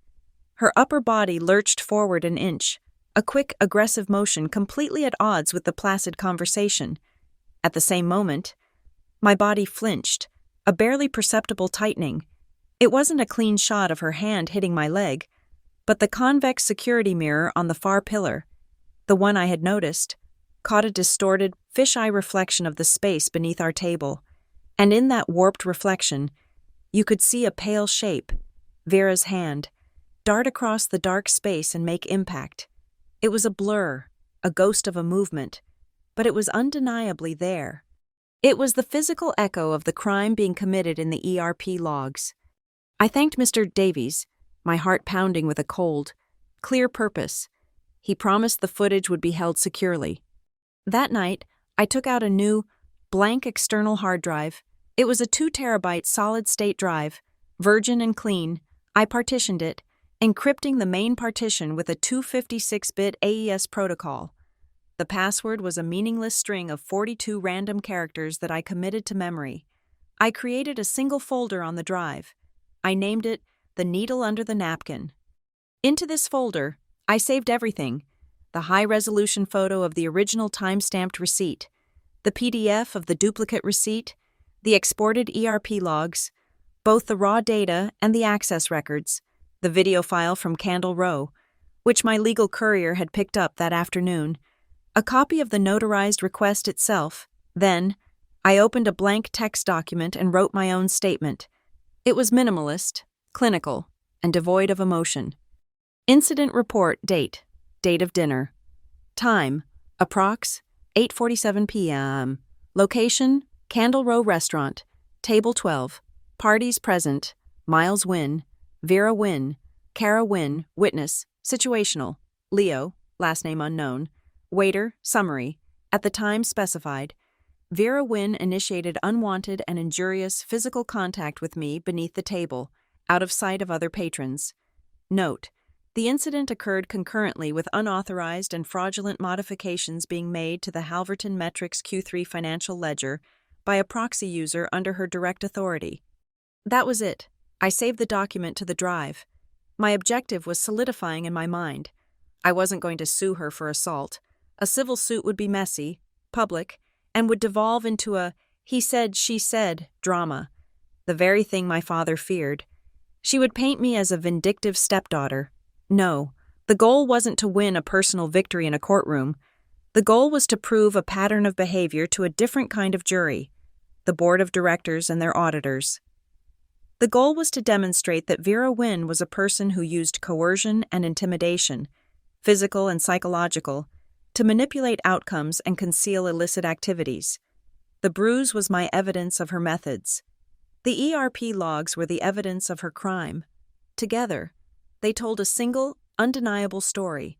Her upper body lurched forward an inch, a quick, aggressive motion completely at odds with the placid conversation. At the same moment, my body flinched, a barely perceptible tightening. It wasn't a clean shot of her hand hitting my leg, but the convex security mirror on the far pillar, the one I had noticed, caught a distorted, fisheye reflection of the space beneath our table. And in that warped reflection, you could see a pale shape, Vera's hand, dart across the dark space and make impact. It was a blur, a ghost of a movement, but it was undeniably there. It was the physical echo of the crime being committed in the ERP logs. I thanked Mr. Davies, my heart pounding with a cold, clear purpose. He promised the footage would be held securely. That night, I took out a new, blank external hard drive. It was a 2-terabyte solid-state drive, virgin and clean. I partitioned it, encrypting the main partition with a 256-bit AES protocol. The password was a meaningless string of 42 random characters that I committed to memory. I created a single folder on the drive. I named it The Needle Under the Napkin. Into this folder, I saved everything: the high-resolution photo of the original time-stamped receipt, the PDF of the duplicate receipt, the exported ERP logs, both the raw data and the access records, the video file from Candle Row, which my legal courier had picked up that afternoon, a copy of the notarized request itself. Then, I opened a blank text document and wrote my own statement. It was minimalist, clinical, and devoid of emotion. Incident report date of dinner. Time, approx. 8:47 p.m. Location, Candle Row Restaurant. Table 12. Parties present: Miles Wynn, Vera Wynn, Kara Wynn, witness, situational, Leo, last name unknown. Waiter, summary. At the time specified, Vera Wynn initiated unwanted and injurious physical contact with me beneath the table, out of sight of other patrons. Note: the incident occurred concurrently with unauthorized and fraudulent modifications being made to the Halverton Metrics Q3 financial ledger by a proxy user under her direct authority. That was it. I saved the document to the drive. My objective was solidifying in my mind. I wasn't going to sue her for assault. A civil suit would be messy, public, and would devolve into a he said, she said drama. The very thing my father feared. She would paint me as a vindictive stepdaughter. No, the goal wasn't to win a personal victory in a courtroom. The goal was to prove a pattern of behavior to a different kind of jury, the board of directors and their auditors. The goal was to demonstrate that Vera Wynn was a person who used coercion and intimidation, physical and psychological, to manipulate outcomes and conceal illicit activities. The bruise was my evidence of her methods. The ERP logs were the evidence of her crime. Together, they told a single, undeniable story.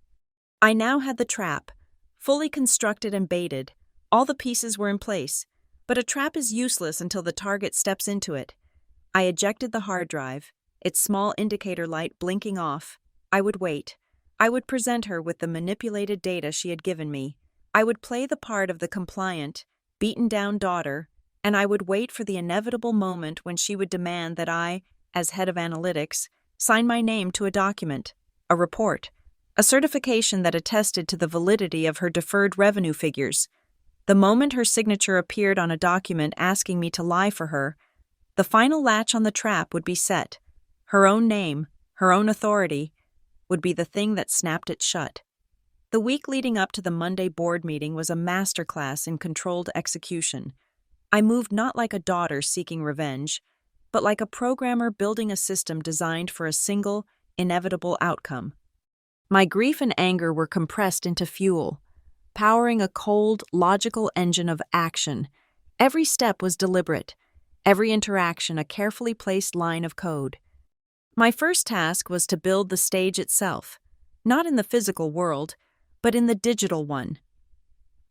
I now had the trap, fully constructed and baited. All the pieces were in place, but a trap is useless until the target steps into it. I ejected the hard drive, its small indicator light blinking off. I would wait. I would present her with the manipulated data she had given me. I would play the part of the compliant, beaten-down daughter, and I would wait for the inevitable moment when she would demand that I, as head of analytics, sign my name to a document, a report, a certification that attested to the validity of her deferred revenue figures. The moment her signature appeared on a document asking me to lie for her, the final latch on the trap would be set. Her own name, her own authority, would be the thing that snapped it shut. The week leading up to the Monday board meeting was a masterclass in controlled execution. I moved not like a daughter seeking revenge, but like a programmer building a system designed for a single, inevitable outcome. My grief and anger were compressed into fuel, powering a cold, logical engine of action. Every step was deliberate, every interaction a carefully placed line of code. My first task was to build the stage itself, not in the physical world, but in the digital one.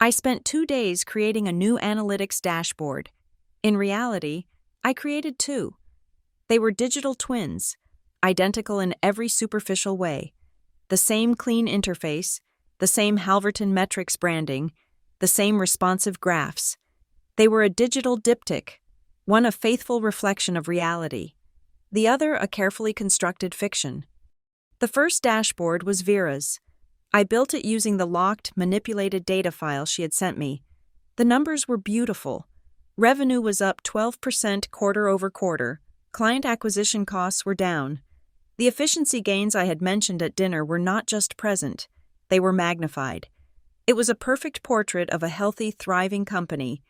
I spent 2 days creating a new analytics dashboard. In reality, I created 2. They were digital twins, identical in every superficial way. The same clean interface, the same Halverton metrics branding, the same responsive graphs. They were a digital diptych, one a faithful reflection of reality, the other a carefully constructed fiction. The first dashboard was Vera's. I built it using the locked, manipulated data file she had sent me. The numbers were beautiful. Revenue was up 12% quarter over quarter. Client acquisition costs were down. The efficiency gains I had mentioned at dinner were not just present, they were magnified. It was a perfect portrait of a healthy, thriving company.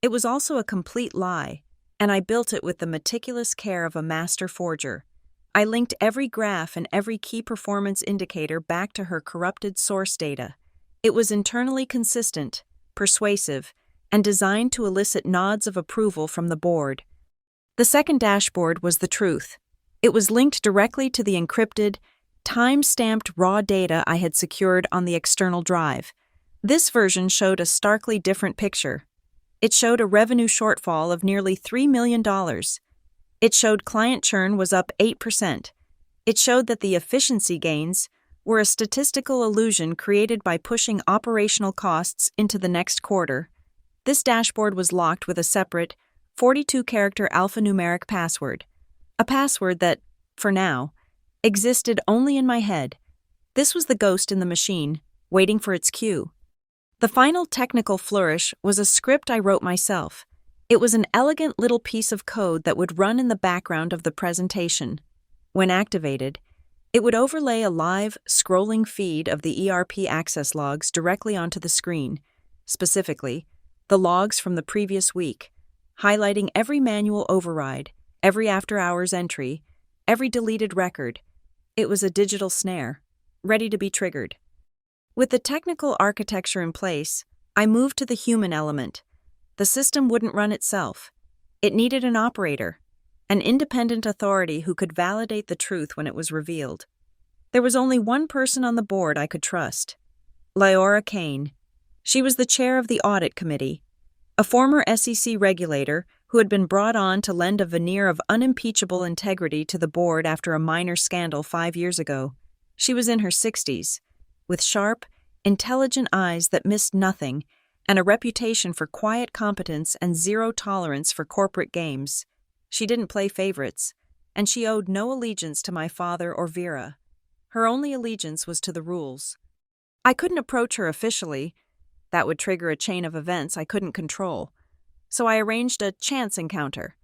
It was also a complete lie, and I built it with the meticulous care of a master forger. I linked every graph and every key performance indicator back to her corrupted source data. It was internally consistent, persuasive, and designed to elicit nods of approval from the board. The second dashboard was the truth. It was linked directly to the encrypted, time-stamped raw data I had secured on the external drive. This version showed a starkly different picture. It showed a revenue shortfall of nearly $3 million. It showed client churn was up 8%. It showed that the efficiency gains were a statistical illusion created by pushing operational costs into the next quarter. This dashboard was locked with a separate, 42-character alphanumeric password. A password that, for now, existed only in my head. This was the ghost in the machine, waiting for its cue. The final technical flourish was a script I wrote myself. It was an elegant little piece of code that would run in the background of the presentation. When activated, it would overlay a live, scrolling feed of the ERP access logs directly onto the screen, specifically, the logs from the previous week, highlighting every manual override, every after-hours entry, every deleted record. It was a digital snare, ready to be triggered. With the technical architecture in place, I moved to the human element. The system wouldn't run itself. It needed an operator, an independent authority who could validate the truth when it was revealed. There was only one person on the board I could trust, Lila Kane. She was the chair of the audit committee, a former SEC regulator who had been brought on to lend a veneer of unimpeachable integrity to the board after a minor scandal 5 years ago. She was in her 60s, with sharp, intelligent eyes that missed nothing, and a reputation for quiet competence and zero tolerance for corporate games. She didn't play favorites, and she owed no allegiance to my father or Vera. Her only allegiance was to the rules. I couldn't approach her officially. That would trigger a chain of events I couldn't control. So I arranged a chance encounter.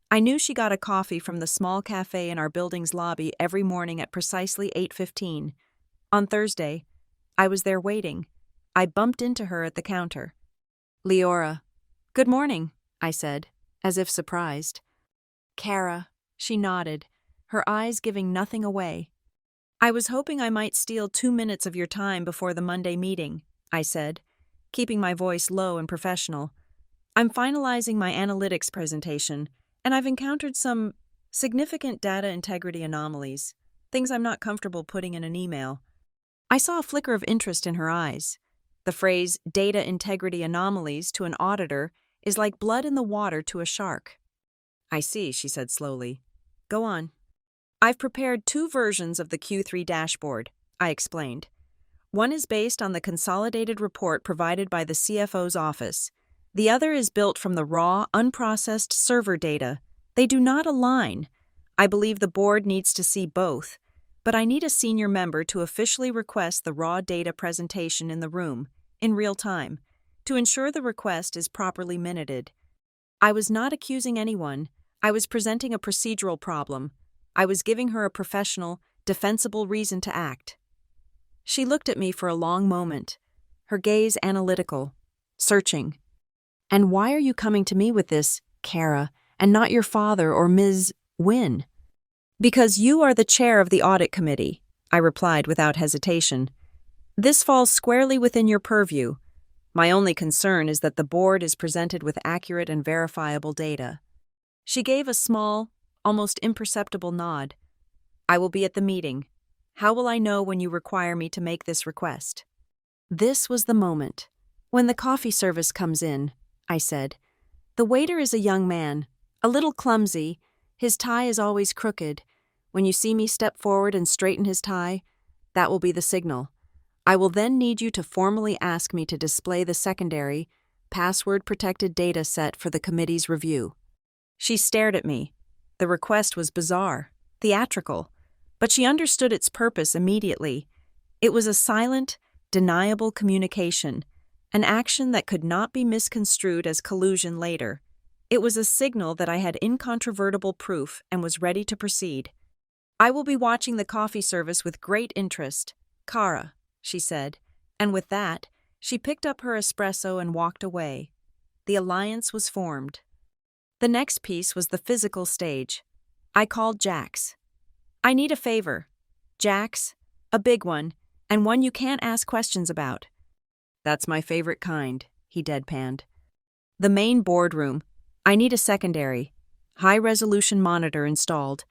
I knew she got a coffee from the small cafe in our building's lobby every morning at precisely 8:15. On Thursday, I was there waiting. I bumped into her at the counter. "Leora." "Good morning," I said, as if surprised. "Kara," she nodded, her eyes giving nothing away. "I was hoping I might steal 2 minutes of your time before the Monday meeting," I said, keeping my voice low and professional. "I'm finalizing my analytics presentation, and I've encountered some significant data integrity anomalies, things I'm not comfortable putting in an email." I saw a flicker of interest in her eyes. The phrase data integrity anomalies to an auditor is like blood in the water to a shark. "I see," she said slowly. "Go on." "I've prepared 2 versions of the Q3 dashboard," I explained. "One is based on the consolidated report provided by the CFO's office. The other is built from the raw, unprocessed server data. They do not align. I believe the board needs to see both, but I need a senior member to officially request the raw data presentation in the room, in real time, to ensure the request is properly minuted. I was not accusing anyone. I was presenting a procedural problem. I was giving her a professional, defensible reason to act. She looked at me for a long moment, her gaze analytical, searching. "And why are you coming to me with this, Kara, and not your father or Ms. Wynne?" "Because you are the chair of the audit committee," I replied without hesitation. "This falls squarely within your purview. My only concern is that the board is presented with accurate and verifiable data." She gave a small, almost imperceptible nod. "I will be at the meeting. How will I know when you require me to make this request?" This was the moment. "When the coffee service comes in," I said. "The waiter is a young man, a little clumsy. His tie is always crooked. When you see me step forward and straighten his tie, that will be the signal. I will then need you to formally ask me to display the secondary, password-protected data set for the committee's review." She stared at me. The request was bizarre, theatrical, but she understood its purpose immediately. It was a silent, deniable communication, an action that could not be misconstrued as collusion later. It was a signal that I had incontrovertible proof and was ready to proceed. "I will be watching the coffee service with great interest, Kara," she said, and with that, she picked up her espresso and walked away. The alliance was formed. The next piece was the physical stage. I called Jax. "I need a favor. Jax, a big one, and one you can't ask questions about." "That's my favorite kind," he deadpanned. "The main boardroom. I need a secondary, high-resolution monitor installed.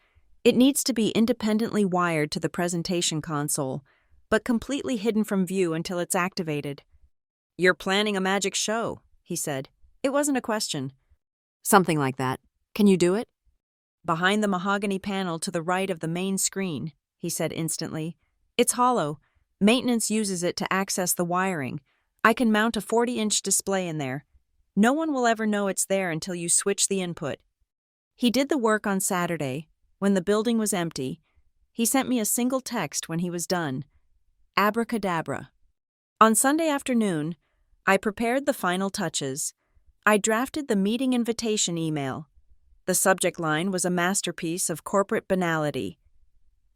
It needs to be independently wired to the presentation console, but completely hidden from view until it's activated." "You're planning a magic show," he said. It wasn't a question. "Something like that. Can you do it?" "Behind the mahogany panel to the right of the main screen," he said instantly. "It's hollow. Maintenance uses it to access the wiring. I can mount a 40-inch display in there. No one will ever know it's there until you switch the input." He did the work on Saturday, when the building was empty. He sent me a single text when he was done. Abracadabra. On Sunday afternoon, I prepared the final touches. I drafted the meeting invitation email. The subject line was a masterpiece of corporate banality.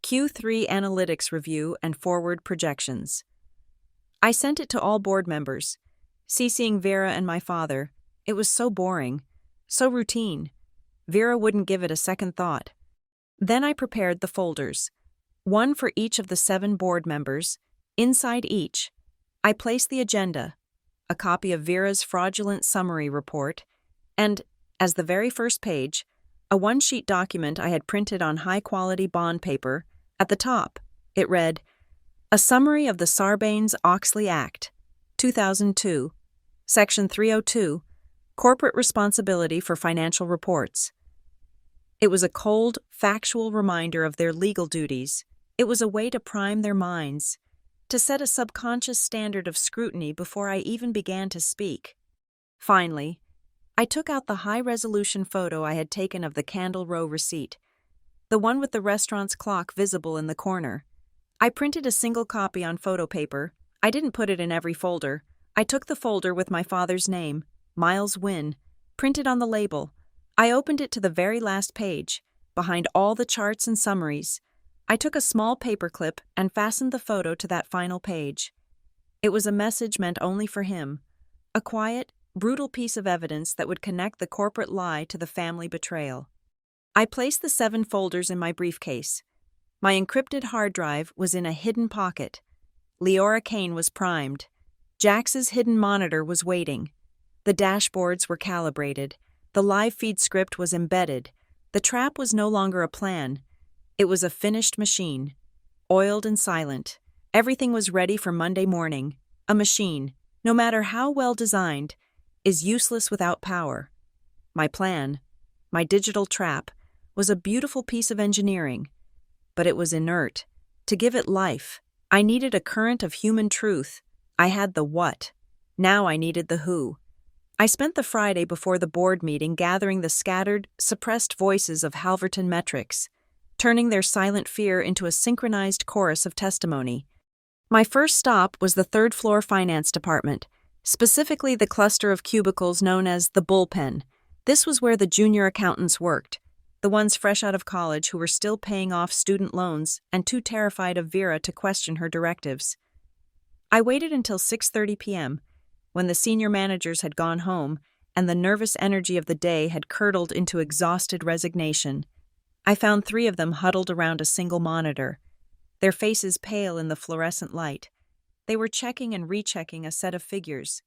Q3 analytics review and forward projections. I sent it to all board members, CCing Vera and my father. It was so boring, so routine. Vera wouldn't give it a second thought. Then I prepared the folders, one for each of the 7 board members. Inside each, I placed the agenda, a copy of Vera's fraudulent summary report, and, as the very first page, a one-sheet document I had printed on high-quality bond paper. At the top, it read, "A summary of the Sarbanes-Oxley Act, 2002, Section 302, Corporate Responsibility for Financial Reports." It was a cold, factual reminder of their legal duties. It was a way to prime their minds, to set a subconscious standard of scrutiny before I even began to speak. Finally, I took out the high-resolution photo I had taken of the Candle Row receipt, the one with the restaurant's clock visible in the corner. I printed a single copy on photo paper. I didn't put it in every folder. I took the folder with my father's name, Miles Wynne, printed on the label. I opened it to the very last page, behind all the charts and summaries. I took a small paperclip and fastened the photo to that final page. It was a message meant only for him, a quiet, brutal piece of evidence that would connect the corporate lie to the family betrayal. I placed the 7 folders in my briefcase. My encrypted hard drive was in a hidden pocket. Leora Kane was primed. Jax's hidden monitor was waiting. The dashboards were calibrated. The live feed script was embedded. The trap was no longer a plan. It was a finished machine, oiled and silent. Everything was ready for Monday morning. A machine, no matter how well designed, is useless without power. My plan, my digital trap, was a beautiful piece of engineering, but it was inert. To give it life, I needed a current of human truth. I had the what. Now I needed the who. I spent the Friday before the board meeting gathering the scattered, suppressed voices of Halverton metrics, turning their silent fear into a synchronized chorus of testimony. My first stop was the third-floor finance department, specifically the cluster of cubicles known as the bullpen. This was where the junior accountants worked, the ones fresh out of college who were still paying off student loans and too terrified of Vera to question her directives. I waited until 6:30 p.m., when the senior managers had gone home and the nervous energy of the day had curdled into exhausted resignation. I found 3 of them huddled around a single monitor, their faces pale in the fluorescent light. They were checking and rechecking a set of figures,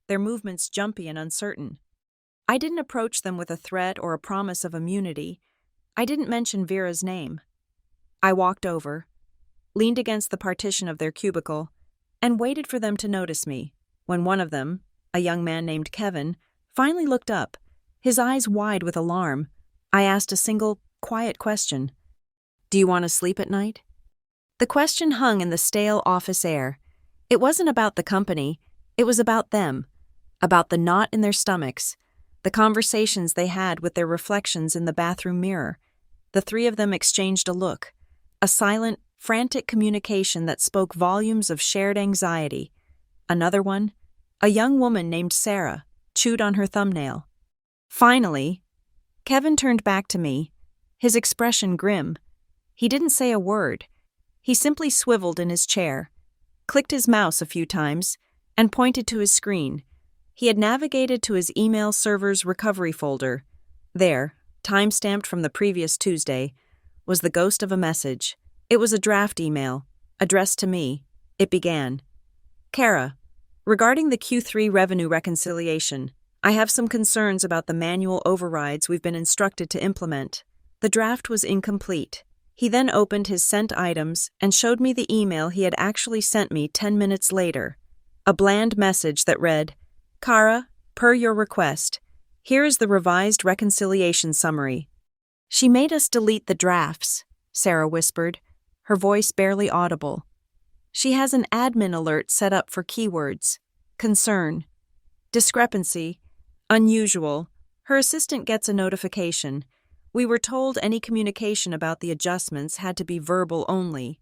their movements jumpy and uncertain. I didn't approach them with a threat or a promise of immunity. I didn't mention Vera's name. I walked over, leaned against the partition of their cubicle, and waited for them to notice me, when one of them, a young man named Kevin, finally looked up, his eyes wide with alarm. I asked a single, quiet question. "Do you want to sleep at night?" The question hung in the stale office air. It wasn't about the company, it was about them, about the knot in their stomachs, the conversations they had with their reflections in the bathroom mirror. The 3 of them exchanged a look, a silent, frantic communication that spoke volumes of shared anxiety. Another one, a young woman named Sarah, chewed on her thumbnail. Finally, Kevin turned back to me, his expression grim. He didn't say a word. He simply swiveled in his chair, clicked his mouse a few times, and pointed to his screen. He had navigated to his email server's recovery folder. There, time-stamped from the previous Tuesday, was the ghost of a message. It was a draft email, addressed to me. It began, "Kara, regarding the Q3 revenue reconciliation, I have some concerns about the manual overrides we've been instructed to implement." The draft was incomplete. He then opened his sent items and showed me the email he had actually sent me 10 minutes later. A bland message that read, "Kara, per your request, here is the revised reconciliation summary." "She made us delete the drafts," Sarah whispered, her voice barely audible. "She has an admin alert set up for keywords. Concern. Discrepancy. Unusual. Her assistant gets a notification. We were told any communication about the adjustments had to be verbal only.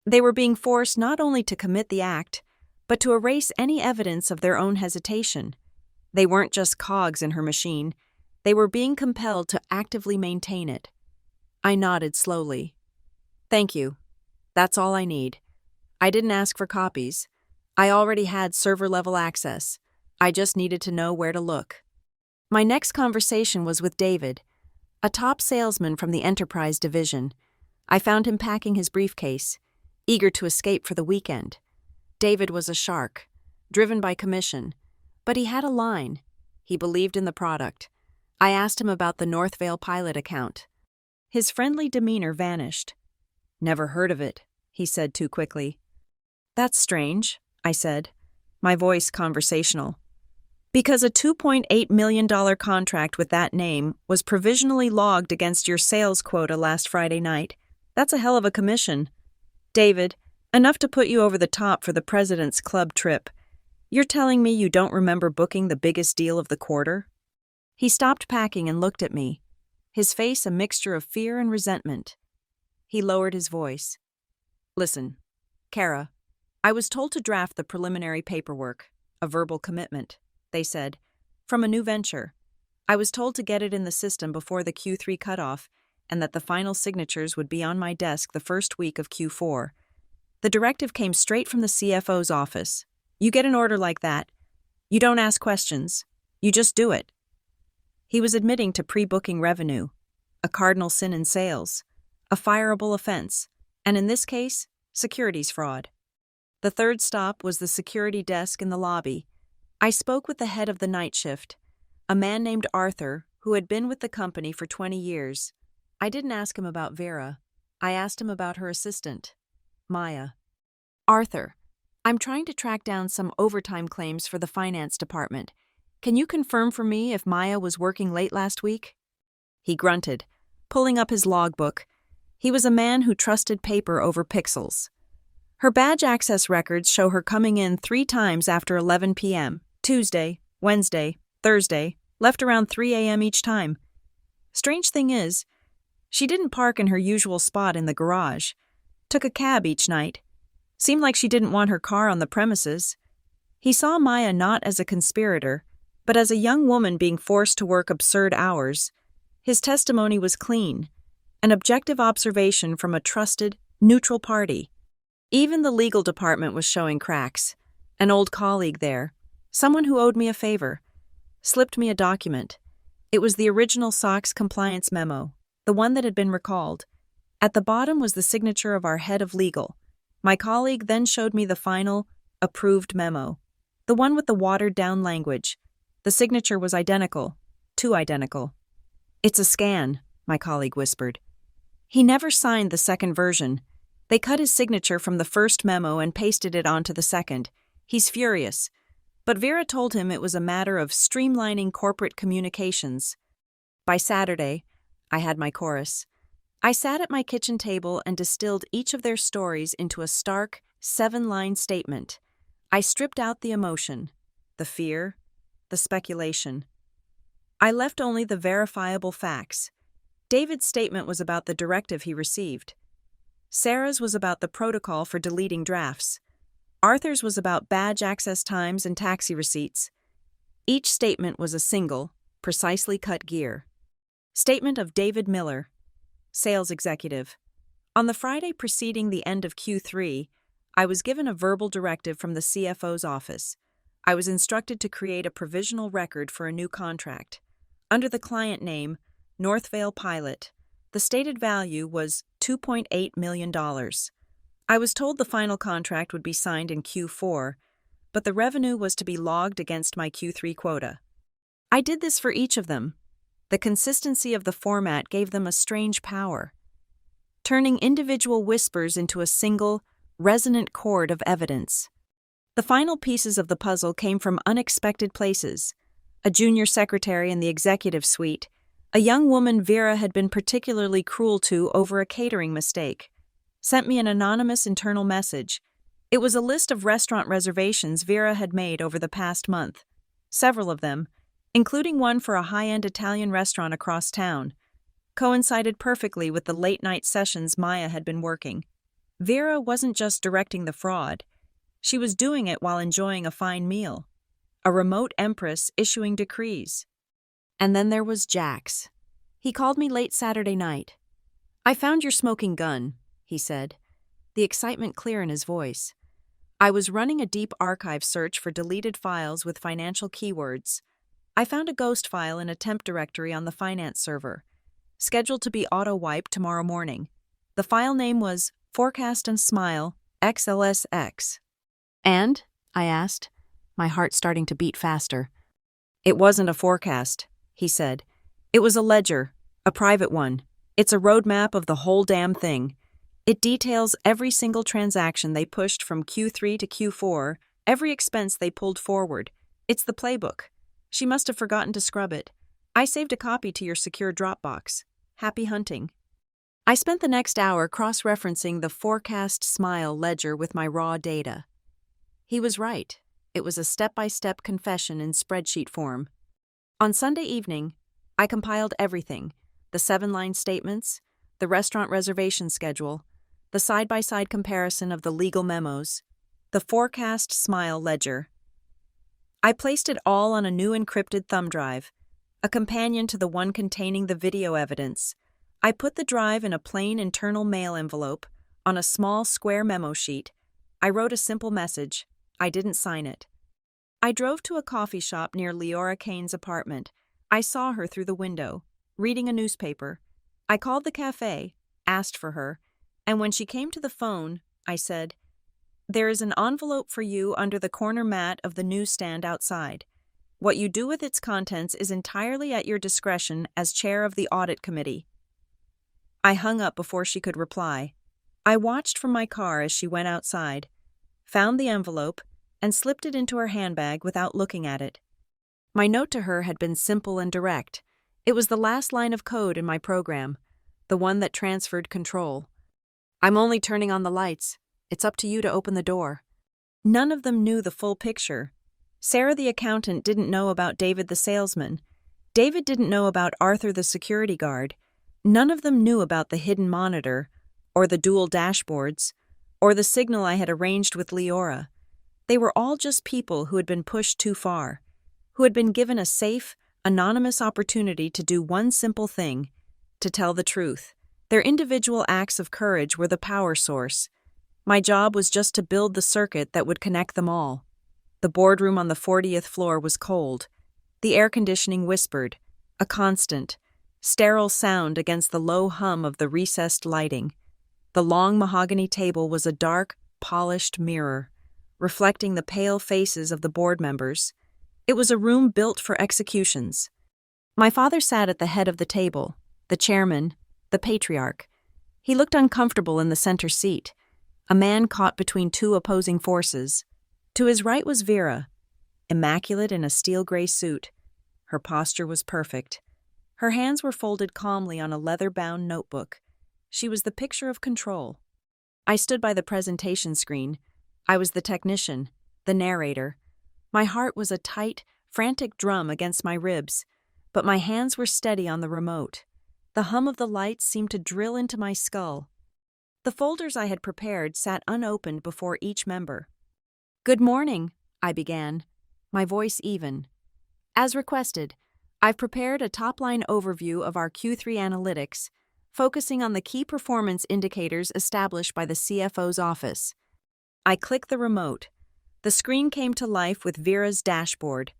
They were being forced not only to commit the act, but to erase any evidence of their own hesitation. They weren't just cogs in her machine. They were being compelled to actively maintain it." I nodded slowly. "Thank you. That's all I need. I didn't ask for copies. I already had server-level access. I just needed to know where to look." My next conversation was with David, a top salesman from the enterprise division. I found him packing his briefcase, eager to escape for the weekend. David was a shark, driven by commission, but he had a line. He believed in the product. I asked him about the Northvale pilot account. His friendly demeanor vanished. "Never heard of it," he said too quickly. "That's strange," I said, my voice conversational. "Because a $2.8 million contract with that name was provisionally logged against your sales quota last Friday night. That's a hell of a commission. David, enough to put you over the top for the President's Club trip. You're telling me you don't remember booking the biggest deal of the quarter?" He stopped packing and looked at me, his face a mixture of fear and resentment. He lowered his voice. "Listen, Kara, I was told to draft the preliminary paperwork, a verbal commitment," they said, "from a new venture. I was told to get it in the system before the Q3 cutoff and that the final signatures would be on my desk the first week of Q4. The directive came straight from the CFO's office. You get an order like that. You don't ask questions. You just do it." He was admitting to pre-booking revenue, a cardinal sin in sales, a fireable offense, and in this case, securities fraud. The third stop was the security desk in the lobby. I spoke with the head of the night shift, a man named Arthur who had been with the company for 20 years. I didn't ask him about Vera. I asked him about her assistant, Maya. "Arthur, I'm trying to track down some overtime claims for the finance department. Can you confirm for me if Maya was working late last week?" He grunted, pulling up his logbook. He was a man who trusted paper over pixels. Her badge access records show her coming in 3 times after 11 p.m., Tuesday, Wednesday, Thursday, left around 3 a.m. each time. Strange thing is, she didn't park in her usual spot in the garage. Took a cab each night. Seemed like she didn't want her car on the premises. He saw Maya not as a conspirator, but as a young woman being forced to work absurd hours. His testimony was clean, an objective observation from a trusted, neutral party. Even the legal department was showing cracks. An old colleague there, someone who owed me a favor, slipped me a document. It was the original SOX compliance memo, the one that had been recalled. At the bottom was the signature of our head of legal. My colleague then showed me the final, approved memo, the one with the watered-down language. The signature was identical, too identical. "It's a scan," my colleague whispered. He never signed the second version. They cut his signature from the first memo and pasted it onto the second. He's furious. But Vera told him it was a matter of streamlining corporate communications. By Saturday, I had my chorus. I sat at my kitchen table and distilled each of their stories into a stark, 7-line statement. I stripped out the emotion, the fear, the speculation. I left only the verifiable facts. David's statement was about the directive he received. Sarah's was about the protocol for deleting drafts. Arthur's was about badge access times and taxi receipts. Each statement was a single, precisely cut gear. Statement of David Miller, sales executive. On the Friday preceding the end of Q3, I was given a verbal directive from the CFO's office. I was instructed to create a provisional record for a new contract. Under the client name, Northvale Pilot, the stated value was $2.8 million. I was told the final contract would be signed in Q4, but the revenue was to be logged against my Q3 quota. I did this for each of them. The consistency of the format gave them a strange power, turning individual whispers into a single, resonant chord of evidence. The final pieces of the puzzle came from unexpected places. A junior secretary in the executive suite, a young woman Vera had been particularly cruel to over a catering mistake, sent me an anonymous internal message. It was a list of restaurant reservations Vera had made over the past month, several of them, including one for a high-end Italian restaurant across town, coincided perfectly with the late-night sessions Maya had been working. Vera wasn't just directing the fraud. She was doing it while enjoying a fine meal, a remote empress issuing decrees. And then there was Jax. He called me late Saturday night. "I found your smoking gun," he said, the excitement clear in his voice. I was running a deep archive search for deleted files with financial keywords. I found a ghost file in a temp directory on the finance server, scheduled to be auto-wiped tomorrow morning. The file name was Forecast and Smile XLSX. "And?" I asked, my heart starting to beat faster. "It wasn't a forecast," he said. "It was a ledger, a private one. It's a roadmap of the whole damn thing. It details every single transaction they pushed from Q3 to Q4, every expense they pulled forward. It's the playbook. She must have forgotten to scrub it. I saved a copy to your secure Dropbox. Happy hunting." I spent the next hour cross-referencing the Forecast Smile ledger with my raw data. He was right. It was a step-by-step confession in spreadsheet form. On Sunday evening, I compiled everything: the 7-line statements, the restaurant reservation schedule, the side-by-side comparison of the legal memos, the Forecast Smile ledger. I placed it all on a new encrypted thumb drive, a companion to the one containing the video evidence. I put the drive in a plain internal mail envelope on a small square memo sheet. I wrote a simple message. I didn't sign it. I drove to a coffee shop near Leora Kane's apartment. I saw her through the window, reading a newspaper. I called the cafe, asked for her, and when she came to the phone, I said, "There is an envelope for you under the corner mat of the newsstand outside. What you do with its contents is entirely at your discretion as chair of the audit committee." I hung up before she could reply. I watched from my car as she went outside, found the envelope, and slipped it into her handbag without looking at it. My note to her had been simple and direct. It was the last line of code in my program, the one that transferred control. "I'm only turning on the lights. It's up to you to open the door." None of them knew the full picture. Sarah the accountant didn't know about David the salesman. David didn't know about Arthur the security guard. None of them knew about the hidden monitor, or the dual dashboards, or the signal I had arranged with Leora. They were all just people who had been pushed too far, who had been given a safe, anonymous opportunity to do one simple thing, to tell the truth. Their individual acts of courage were the power source. My job was just to build the circuit that would connect them all. The boardroom on the 40th floor was cold. The air conditioning whispered, a constant, sterile sound against the low hum of the recessed lighting. The long mahogany table was a dark, polished mirror, reflecting the pale faces of the board members. It was a room built for executions. My father sat at the head of the table, the chairman, the patriarch. He looked uncomfortable in the center seat, a man caught between two opposing forces. To his right was Vera, immaculate in a steel-gray suit. Her posture was perfect. Her hands were folded calmly on a leather-bound notebook. She was the picture of control. I stood by the presentation screen. I was the technician, the narrator. My heart was a tight, frantic drum against my ribs, but my hands were steady on the remote. The hum of the lights seemed to drill into my skull. The folders I had prepared sat unopened before each member. "Good morning," I began, my voice even. "As requested, I've prepared a top-line overview of our Q3 analytics, focusing on the key performance indicators established by the CFO's office." I clicked the remote. The screen came to life with Vera's dashboard.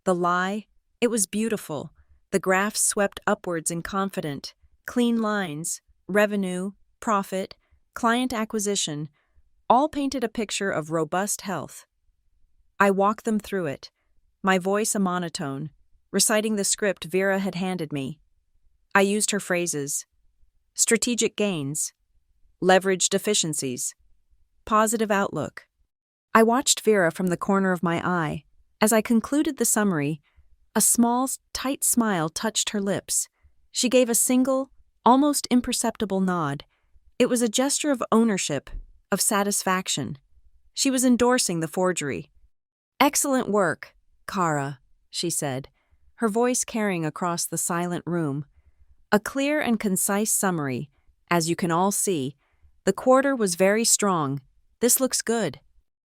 The lie? It was beautiful. The graphs swept upwards in confident, clean lines, revenue, profit, client acquisition, all painted a picture of robust health. I walked them through it, my voice a monotone, reciting the script Vera had handed me. I used her phrases: strategic gains, leveraged efficiencies, positive outlook. I watched Vera from the corner of my eye. As I concluded the summary, a small, tight smile touched her lips. She gave a single, almost imperceptible nod. It was a gesture of ownership, of satisfaction. She was endorsing the forgery. "Excellent work, Kara," she said, her voice carrying across the silent room. "A clear and concise summary. As you can all see, the quarter was very strong. This looks good."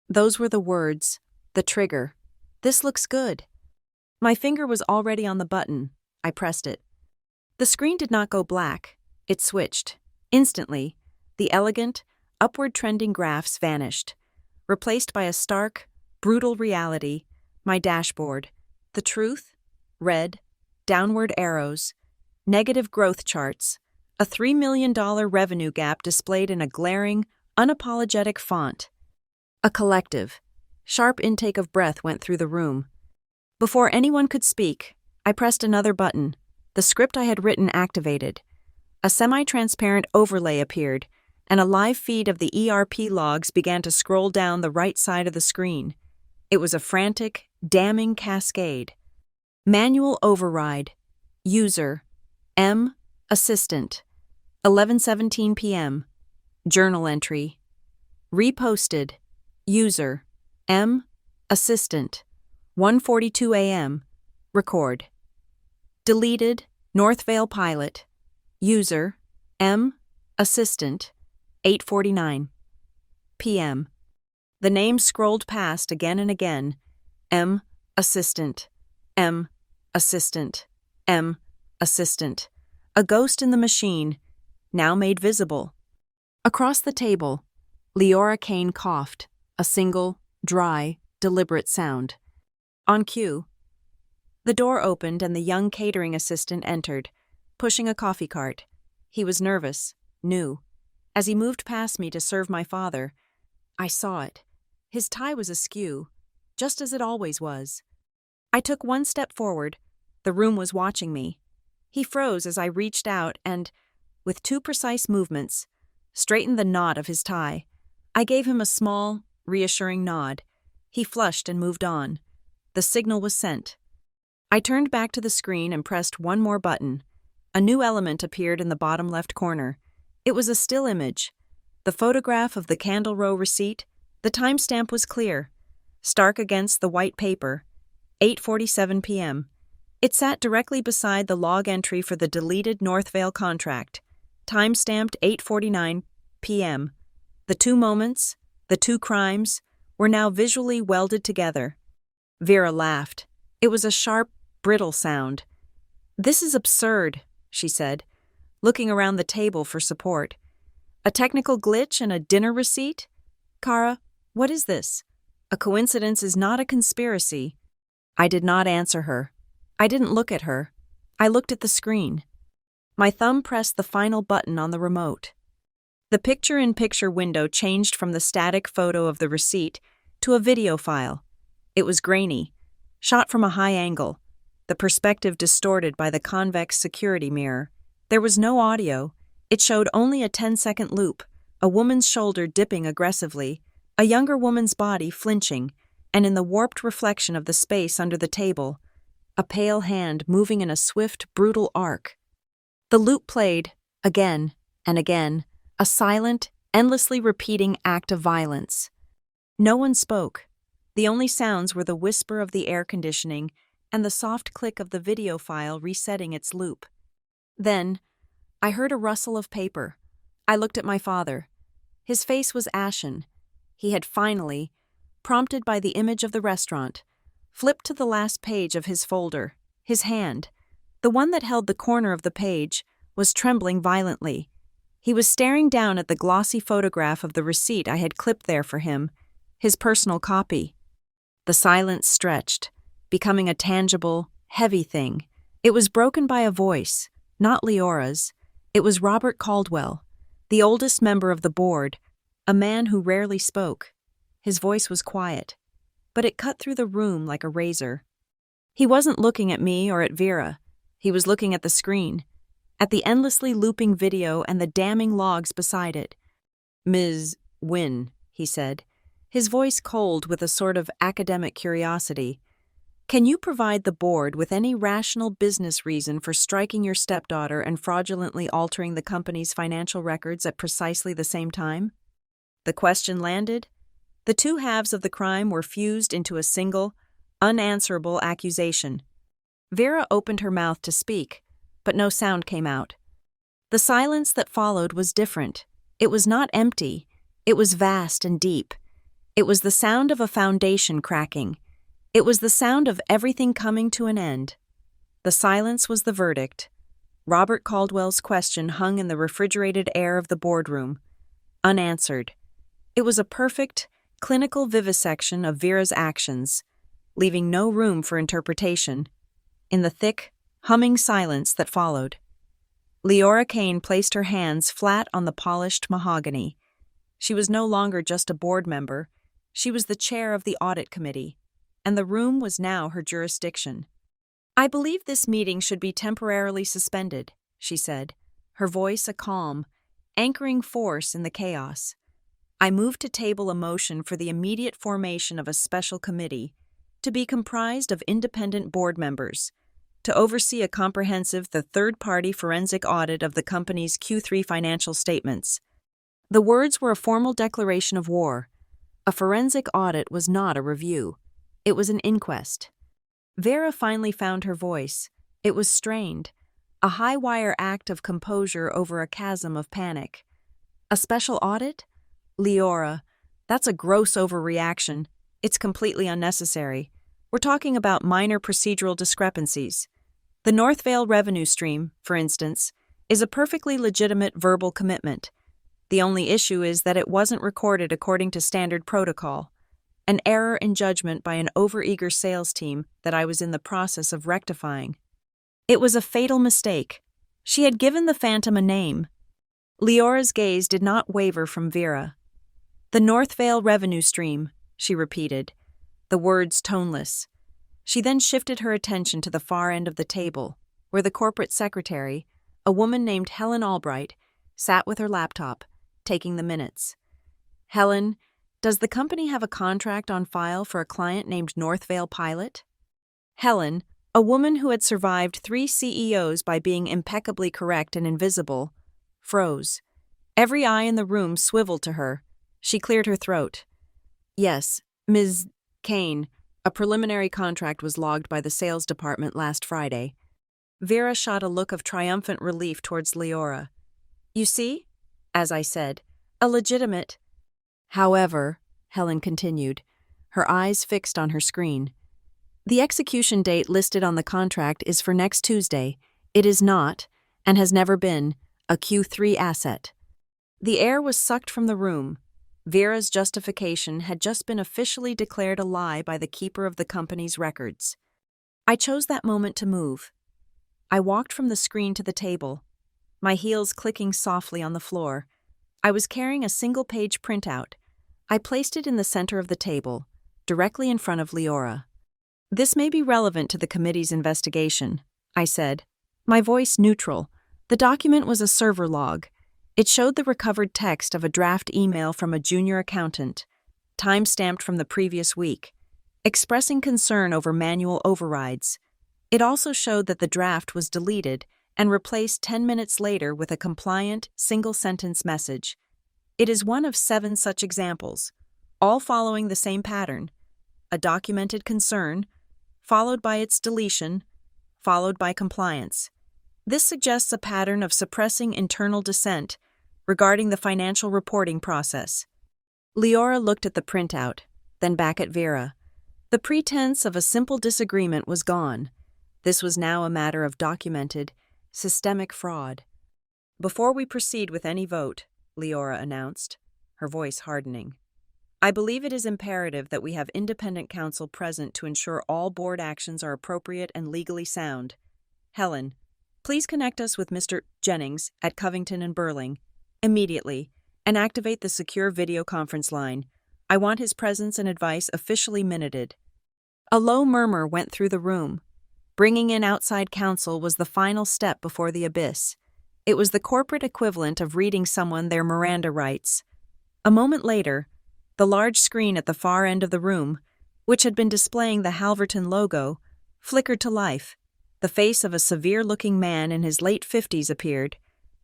Those were the words, the trigger. This looks good. My finger was already on the button. I pressed it. The screen did not go black. It switched. Instantly, the elegant, upward-trending graphs vanished, replaced by a stark, brutal reality, my dashboard. The truth? Red, downward arrows, negative growth charts, a $3 million revenue gap displayed in a glaring, unapologetic font. A collective, sharp intake of breath went through the room. Before anyone could speak, I pressed another button. The script I had written activated. A semi-transparent overlay appeared, and a live feed of the ERP logs began to scroll down the right side of the screen. It was a frantic, damning cascade. Manual override. User. M. Assistant. 11:17 p.m. Journal entry. Reposted. User. M. Assistant. 1:42 a.m. Record. Deleted. Northvale Pilot. User. M. Assistant. 8:49 p.m. The name scrolled past again and again. M. Assistant. M. Assistant. M. Assistant. A ghost in the machine, now made visible. Across the table, Leora Kane coughed, a single, dry, deliberate sound. On cue, the door opened and the young catering assistant entered, pushing a coffee cart. He was nervous, new. As he moved past me to serve my father, I saw it. His tie was askew, just as it always was. I took one step forward. The room was watching me. He froze as I reached out and, with two precise movements, straightened the knot of his tie. I gave him a small, reassuring nod. He flushed and moved on. The signal was sent. I turned back to the screen and pressed one more button. A new element appeared in the bottom left corner. It was a still image. The photograph of the Candle Row receipt. The timestamp was clear. stark against the white paper. 8:47 p.m. It sat directly beside the log entry for the deleted Northvale contract, time-stamped 8:49 p.m. The two moments, the two crimes, were now visually welded together. Vera laughed. It was a sharp, brittle sound. "This is absurd," she said, looking around the table for support. "A technical glitch and a dinner receipt? Kara, what is this? A coincidence is not a conspiracy." I did not answer her. I didn't look at her. I looked at the screen. My thumb pressed the final button on the remote. The picture-in-picture window changed from the static photo of the receipt to a video file. It was grainy, shot from a high angle, the perspective distorted by the convex security mirror. There was no audio. It showed only a 10-second loop, a woman's shoulder dipping aggressively, a younger woman's body flinching, and in the warped reflection of the space under the table, a pale hand moving in a swift, brutal arc. The loop played, again and again, a silent, endlessly repeating act of violence. No one spoke. The only sounds were the whisper of the air conditioning and the soft click of the video file resetting its loop. Then, I heard a rustle of paper. I looked at my father. His face was ashen. He had finally, prompted by the image of the restaurant, flipped to the last page of his folder. His hand, the one that held the corner of the page, was trembling violently. He was staring down at the glossy photograph of the receipt I had clipped there for him, his personal copy. The silence stretched, becoming a tangible, heavy thing. It was broken by a voice, not Leora's. It was Robert Caldwell, the oldest member of the board, a man who rarely spoke. His voice was quiet, but it cut through the room like a razor. He wasn't looking at me or at Vera. He was looking at the screen, at the endlessly looping video and the damning logs beside it. "Ms. Wynne," he said, his voice cold with a sort of academic curiosity. "Can you provide the board with any rational business reason for striking your stepdaughter and fraudulently altering the company's financial records at precisely the same time?" The question landed. The two halves of the crime were fused into a single, unanswerable accusation. Vera opened her mouth to speak, but no sound came out. The silence that followed was different. It was not empty. It was vast and deep. It was the sound of a foundation cracking. It was the sound of everything coming to an end. The silence was the verdict. Robert Caldwell's question hung in the refrigerated air of the boardroom, unanswered. It was a perfect, clinical vivisection of Vera's actions, leaving no room for interpretation. In the thick, humming silence that followed, Leora Kane placed her hands flat on the polished mahogany. She was no longer just a board member. She was the chair of the audit committee, and the room was now her jurisdiction. "I believe this meeting should be temporarily suspended," she said, her voice a calm, anchoring force in the chaos. "I move to table a motion for the immediate formation of a special committee to be comprised of independent board members, to oversee a comprehensive third-party forensic audit of the company's Q3 financial statements." The words were a formal declaration of war. A forensic audit was not a review. It was an inquest. Vera finally found her voice. It was strained, a high-wire act of composure over a chasm of panic. "A special audit? Leora, that's a gross overreaction. It's completely unnecessary. We're talking about minor procedural discrepancies. The Northvale revenue stream, for instance, is a perfectly legitimate verbal commitment. The only issue is that it wasn't recorded according to standard protocol, an error in judgment by an overeager sales team that I was in the process of rectifying. It was a fatal mistake. She had given the phantom a name. Leora's gaze did not waver from Vera. "The Northvale revenue stream," she repeated, the words toneless. She then shifted her attention to the far end of the table, where the corporate secretary, a woman named Helen Albright, sat with her laptop, taking the minutes. "Helen, does the company have a contract on file for a client named Northvale Pilot?" Helen, a woman who had survived 3 CEOs by being impeccably correct and invisible, froze. Every eye in the room swiveled to her. She cleared her throat. "Yes, Ms. Kane, a preliminary contract was logged by the sales department last Friday. Vera shot a look of triumphant relief towards Leora. You see? As I said, a legitimate. However, Helen continued, her eyes fixed on her screen. The execution date listed on the contract is for next Tuesday. It is not, and has never been, a Q3 asset. The air was sucked from the room. Vera's justification had just been officially declared a lie by the keeper of the company's records. I chose that moment to move. I walked from the screen to the table, my heels clicking softly on the floor. I was carrying a single-page printout. I placed it in the center of the table, directly in front of Leora. This may be relevant to the committee's investigation, I said, my voice neutral. The document was a server log. It showed the recovered text of a draft email from a junior accountant, time-stamped from the previous week, expressing concern over manual overrides. It also showed that the draft was deleted and replaced 10 minutes later with a compliant, single-sentence message. It is one of 7 such examples, all following the same pattern: a documented concern, followed by its deletion, followed by compliance. This suggests a pattern of suppressing internal dissent regarding the financial reporting process. Leora looked at the printout, then back at Vera. The pretense of a simple disagreement was gone. This was now a matter of documented, systemic fraud. Before we proceed with any vote, Leora announced, her voice hardening, I believe it is imperative that we have independent counsel present to ensure all board actions are appropriate and legally sound. Helen, please connect us with Mr. Jennings at Covington and Burling immediately and activate the secure video conference line. I want his presence and advice officially minuted. A low murmur went through the room. Bringing in outside counsel was the final step before the abyss. It was the corporate equivalent of reading someone their Miranda rights. A moment later, the large screen at the far end of the room, which had been displaying the Halverton logo, flickered to life. The face of a severe-looking man in his late 50s appeared.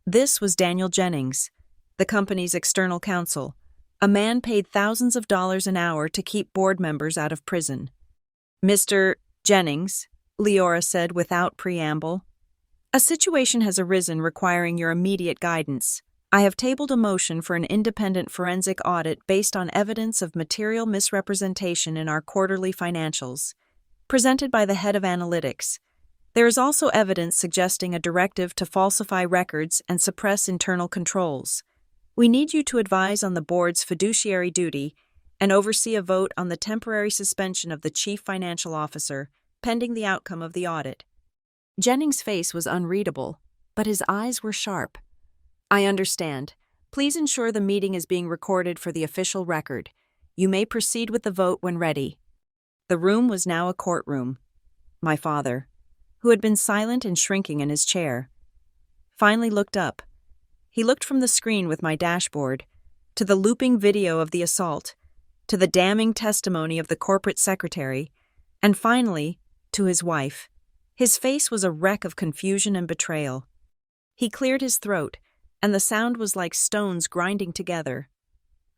This was Daniel Jennings, the company's external counsel, a man paid thousands of dollars an hour to keep board members out of prison. Mr. Jennings, Leora said without preamble, a situation has arisen requiring your immediate guidance. I have tabled a motion for an independent forensic audit based on evidence of material misrepresentation in our quarterly financials, presented by the head of analytics. There is also evidence suggesting a directive to falsify records and suppress internal controls. We need you to advise on the board's fiduciary duty and oversee a vote on the temporary suspension of the chief financial officer, pending the outcome of the audit. Jennings' face was unreadable, but his eyes were sharp. I understand. Please ensure the meeting is being recorded for the official record. You may proceed with the vote when ready. The room was now a courtroom. My father, who had been silent and shrinking in his chair, finally looked up. He looked from the screen with my dashboard, to the looping video of the assault, to the damning testimony of the corporate secretary, and finally, to his wife. His face was a wreck of confusion and betrayal. He cleared his throat, and the sound was like stones grinding together.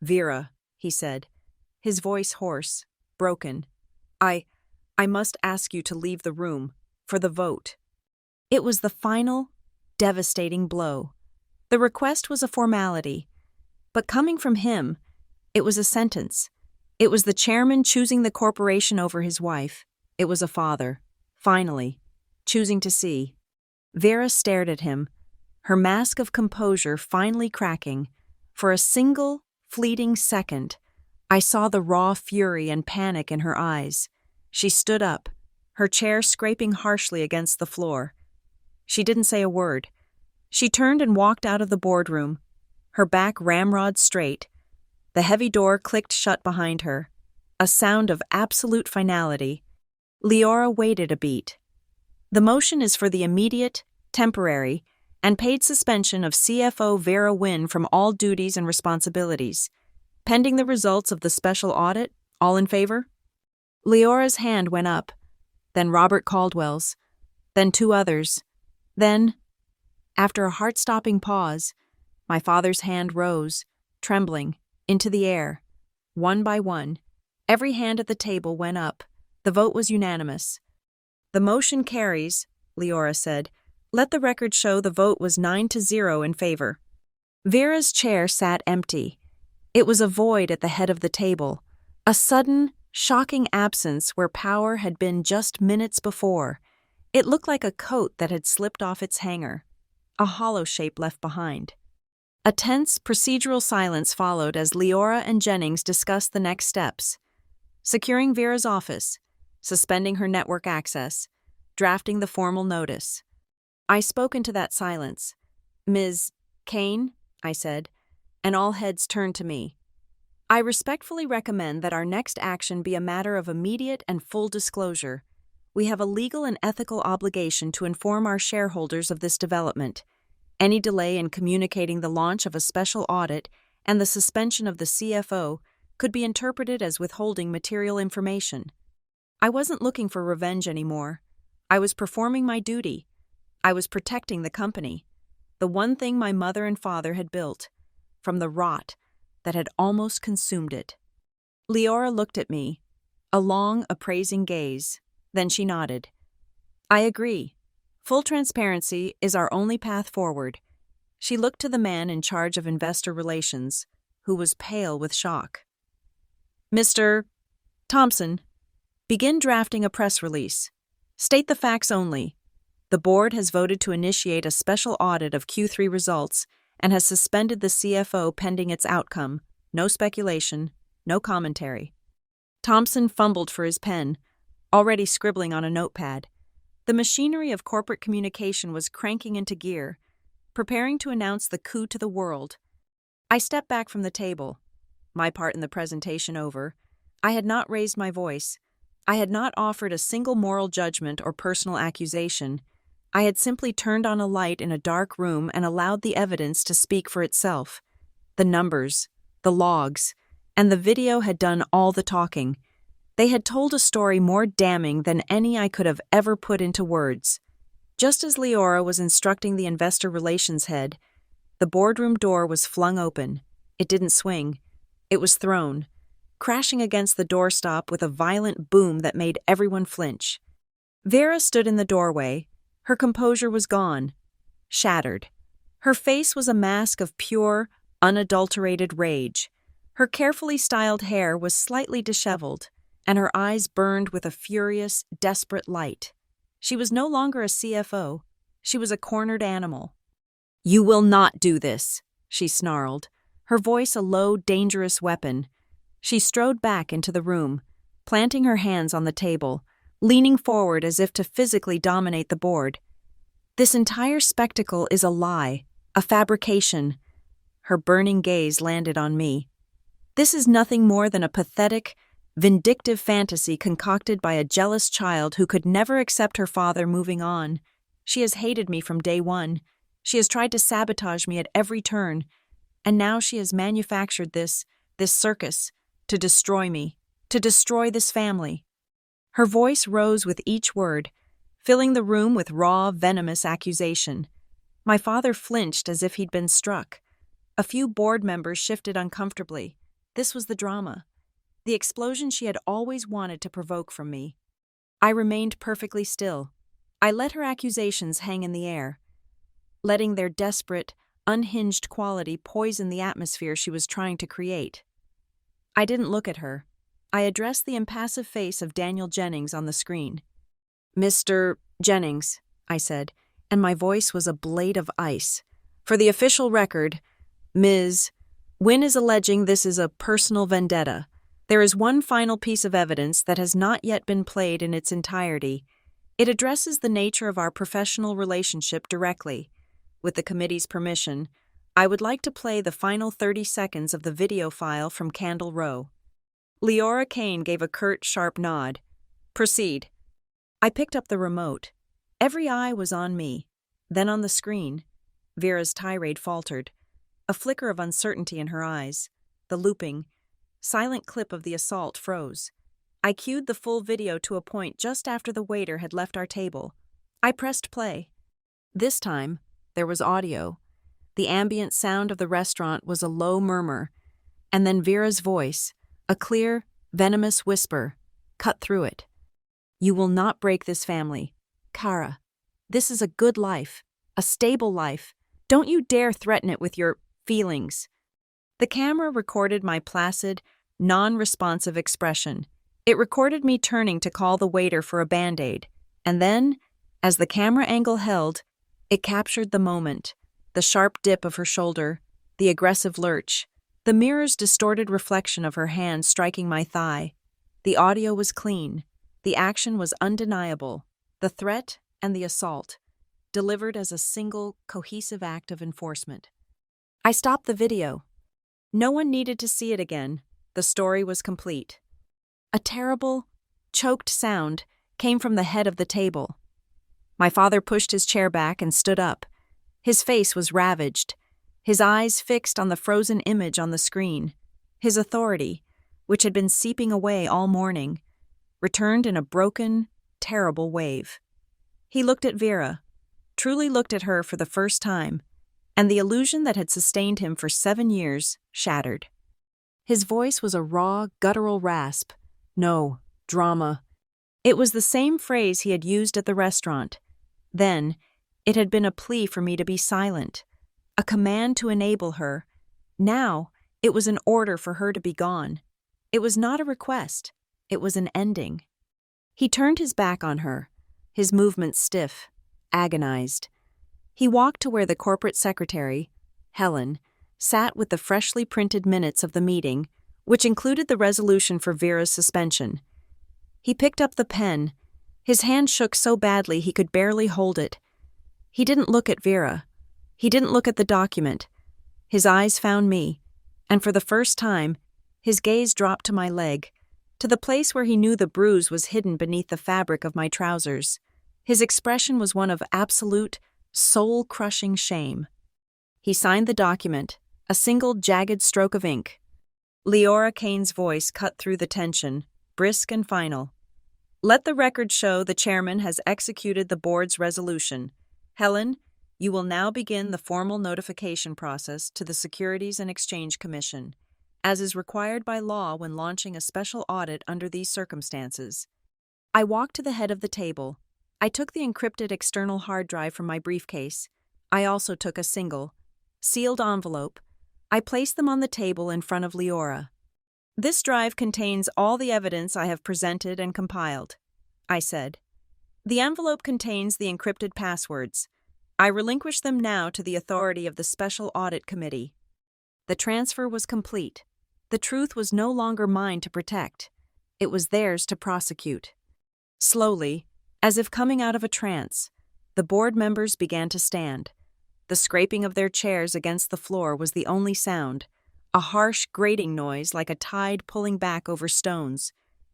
Vera, he said, his voice hoarse, broken. I must ask you to leave the room, for the vote. It was the final, devastating blow. The request was a formality, but coming from him, it was a sentence. It was the chairman choosing the corporation over his wife. It was a father, finally, choosing to see. Vera stared at him, her mask of composure finally cracking. For a single, fleeting second, I saw the raw fury and panic in her eyes. She stood up, her chair scraping harshly against the floor. She didn't say a word. She turned and walked out of the boardroom, her back ramrod straight. The heavy door clicked shut behind her, a sound of absolute finality. Leora waited a beat. The motion is for the immediate, temporary, and paid suspension of CFO Vera Wynne from all duties and responsibilities. Pending the results of the special audit, all in favor? Leora's hand went up, then Robert Caldwell's, then 2 others. Then, after a heart-stopping pause, my father's hand rose, trembling, into the air. One by one, Every hand at the table went up. The vote was unanimous. "The motion carries," Leora said. "Let the record show the vote was 9-0 in favor." Vera's chair sat empty. It was a void at the head of the table, a sudden, shocking absence where power had been just minutes before. It looked like a coat that had slipped off its hanger, a hollow shape left behind. A tense, procedural silence followed as Leora and Jennings discussed the next steps: securing Vera's office, suspending her network access, drafting the formal notice. I spoke into that silence. "Ms. Kane," I said, and all heads turned to me. "I respectfully recommend that our next action be a matter of immediate and full disclosure. We have a legal and ethical obligation to inform our shareholders of this development. Any delay in communicating the launch of a special audit and the suspension of the CFO could be interpreted as withholding material information." I wasn't looking for revenge anymore. I was performing my duty. I was protecting the company, the one thing my mother and father had built, from the rot that had almost consumed it. Leora looked at me, a long, appraising gaze. Then she nodded. "I agree. Full transparency is our only path forward." She looked to the man in charge of investor relations, who was pale with shock. "Mr. Thompson, begin drafting a press release. State the facts only. The board has voted to initiate a special audit of Q3 results and has suspended the CFO pending its outcome. No speculation, no commentary." Thompson fumbled for his pen, already scribbling on a notepad. The machinery of corporate communication was cranking into gear, preparing to announce the coup to the world. I stepped back from the table, my part in the presentation over. I had not raised my voice. I had not offered a single moral judgment or personal accusation. I had simply turned on a light in a dark room and allowed the evidence to speak for itself. The numbers, the logs, and the video had done all the talking. They had told a story more damning than any I could have ever put into words. Just as Leora was instructing the investor relations head, the boardroom door was flung open. It didn't swing. It was thrown, crashing against the doorstop with a violent boom that made everyone flinch. Vera stood in the doorway. Her composure was gone, shattered. Her face was a mask of pure, unadulterated rage. Her carefully styled hair was slightly disheveled, and her eyes burned with a furious, desperate light. She was no longer a CFO. She was a cornered animal. "You will not do this," she snarled, her voice a low, dangerous weapon. She strode back into the room, planting her hands on the table, leaning forward as if to physically dominate the board. "This entire spectacle is a lie, a fabrication." Her burning gaze landed on me. "This is nothing more than a pathetic, vindictive fantasy concocted by a jealous child who could never accept her father moving on. She has hated me from day one. She has tried to sabotage me at every turn. And now she has manufactured this circus, to destroy me, to destroy this family." Her voice rose with each word, filling the room with raw, venomous accusation. My father flinched as if he'd been struck. A few board members shifted uncomfortably. This was the drama, the explosion she had always wanted to provoke from me. I remained perfectly still. I let her accusations hang in the air, letting their desperate, unhinged quality poison the atmosphere she was trying to create. I didn't look at her. I addressed the impassive face of Daniel Jennings on the screen. "Mr. Jennings," I said, and my voice was a blade of ice. "For the official record, Ms. Wynne is alleging this is a personal vendetta. There is one final piece of evidence that has not yet been played in its entirety. It addresses the nature of our professional relationship directly. With the committee's permission, I would like to play the final 30 seconds of the video file from Candle Row." Leora Kane gave a curt, sharp nod. "Proceed." I picked up the remote. Every eye was on me, then on the screen. Vera's tirade faltered, a flicker of uncertainty in her eyes. The looping, silent clip of the assault froze. I cued the full video to a point just after the waiter had left our table. I pressed play. This time, there was audio. The ambient sound of the restaurant was a low murmur, and then Vera's voice, a clear, venomous whisper cut through it. "You will not break this family. Kara, this is a good life, a stable life. Don't you dare threaten it with your feelings." The camera recorded my placid, non-responsive expression. It recorded me turning to call the waiter for a Band-Aid. And then, as the camera angle held, it captured the moment, the sharp dip of her shoulder, the aggressive lurch, the mirror's distorted reflection of her hand striking my thigh. The audio was clean. The action was undeniable. The threat and the assault, delivered as a single, cohesive act of enforcement. I stopped the video. No one needed to see it again. The story was complete. A terrible, choked sound came from the head of the table. My father pushed his chair back and stood up. His face was ravaged, his eyes fixed on the frozen image on the screen. His authority, which had been seeping away all morning, returned in a broken, terrible wave. He looked at Vera, truly looked at her for the first time, and the illusion that had sustained him for 7 years shattered. His voice was a raw, guttural rasp. No, drama. It was the same phrase he had used at the restaurant. Then, it had been a plea for me to be silent, a command to enable her. Now, it was an order for her to be gone. It was not a request. It was an ending. He turned his back on her, his movements stiff, agonized. He walked to where the corporate secretary, Helen, sat with the freshly printed minutes of the meeting, which included the resolution for Vera's suspension. He picked up the pen. His hand shook so badly he could barely hold it. He didn't look at Vera. He didn't look at the document. His eyes found me, and for the first time, his gaze dropped to my leg, to the place where he knew the bruise was hidden beneath the fabric of my trousers. His expression was one of absolute, soul-crushing shame. He signed the document, a single jagged stroke of ink. Leora Kane's voice cut through the tension, brisk and final. "Let the record show the chairman has executed the board's resolution. Helen, you will now begin the formal notification process to the Securities and Exchange Commission, as is required by law when launching a special audit under these circumstances." I walked to the head of the table. I took the encrypted external hard drive from my briefcase. I also took a single, sealed envelope. I placed them on the table in front of Leora. "This drive contains all the evidence I have presented and compiled," I said. "The envelope contains the encrypted passwords. I relinquish them now to the authority of the Special Audit Committee." The transfer was complete. The truth was no longer mine to protect. It was theirs to prosecute. Slowly, as if coming out of a trance, the board members began to stand. The scraping of their chairs against the floor was the only sound, a harsh, grating noise like a tide pulling back over stones.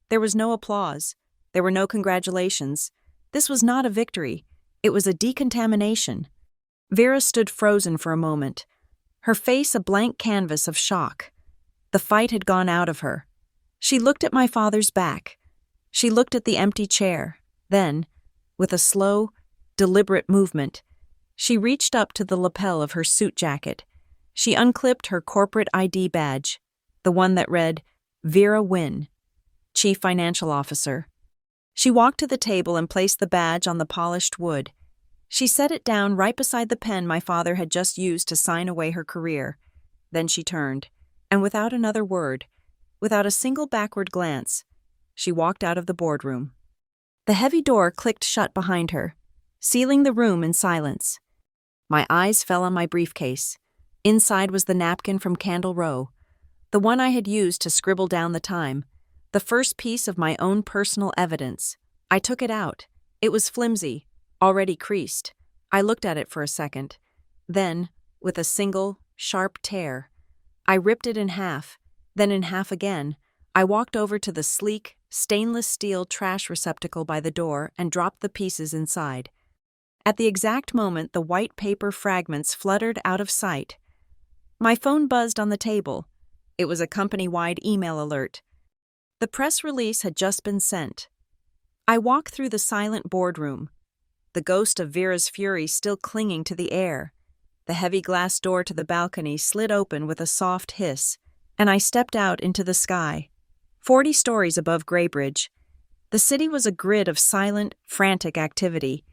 There was no applause. There were no congratulations. This was not a victory. It was a decontamination. Vera stood frozen for a moment, her face a blank canvas of shock. The fight had gone out of her. She looked at my father's back. She looked at the empty chair. Then, with a slow, deliberate movement, she reached up to the lapel of her suit jacket. She unclipped her corporate ID badge, the one that read, "Vera Wynne, Chief Financial Officer." She walked to the table and placed the badge on the polished wood. She set it down right beside the pen my father had just used to sign away her career. Then she turned, and without another word, without a single backward glance, she walked out of the boardroom. The heavy door clicked shut behind her, sealing the room in silence. My eyes fell on my briefcase. Inside was the napkin from Candle Row, the one I had used to scribble down the time, the first piece of my own personal evidence. I took it out. It was flimsy, already creased. I looked at it for a second. Then, with a single, sharp tear, I ripped it in half, then in half again. I walked over to the sleek, stainless steel trash receptacle by the door and dropped the pieces inside. At the exact moment the white paper fragments fluttered out of sight, my phone buzzed on the table. It was a company-wide email alert. The press release had just been sent. I walked through the silent boardroom, the ghost of Vera's fury still clinging to the air. The heavy glass door to the balcony slid open with a soft hiss, and I stepped out into the sky. 40 stories above Graybridge. The city was a grid of silent, frantic activity.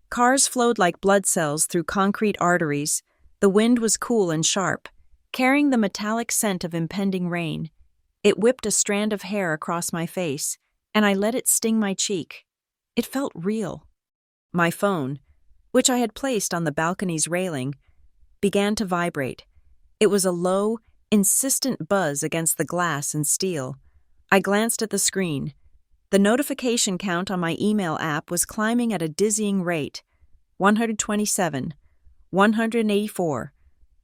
Cars flowed like blood cells through concrete arteries. The wind was cool and sharp, carrying the metallic scent of impending rain. It whipped a strand of hair across my face, and I let it sting my cheek. It felt real. My phone, which I had placed on the balcony's railing, began to vibrate. It was a low, insistent buzz against the glass and steel. I glanced at the screen. The notification count on my email app was climbing at a dizzying rate. 127, 184,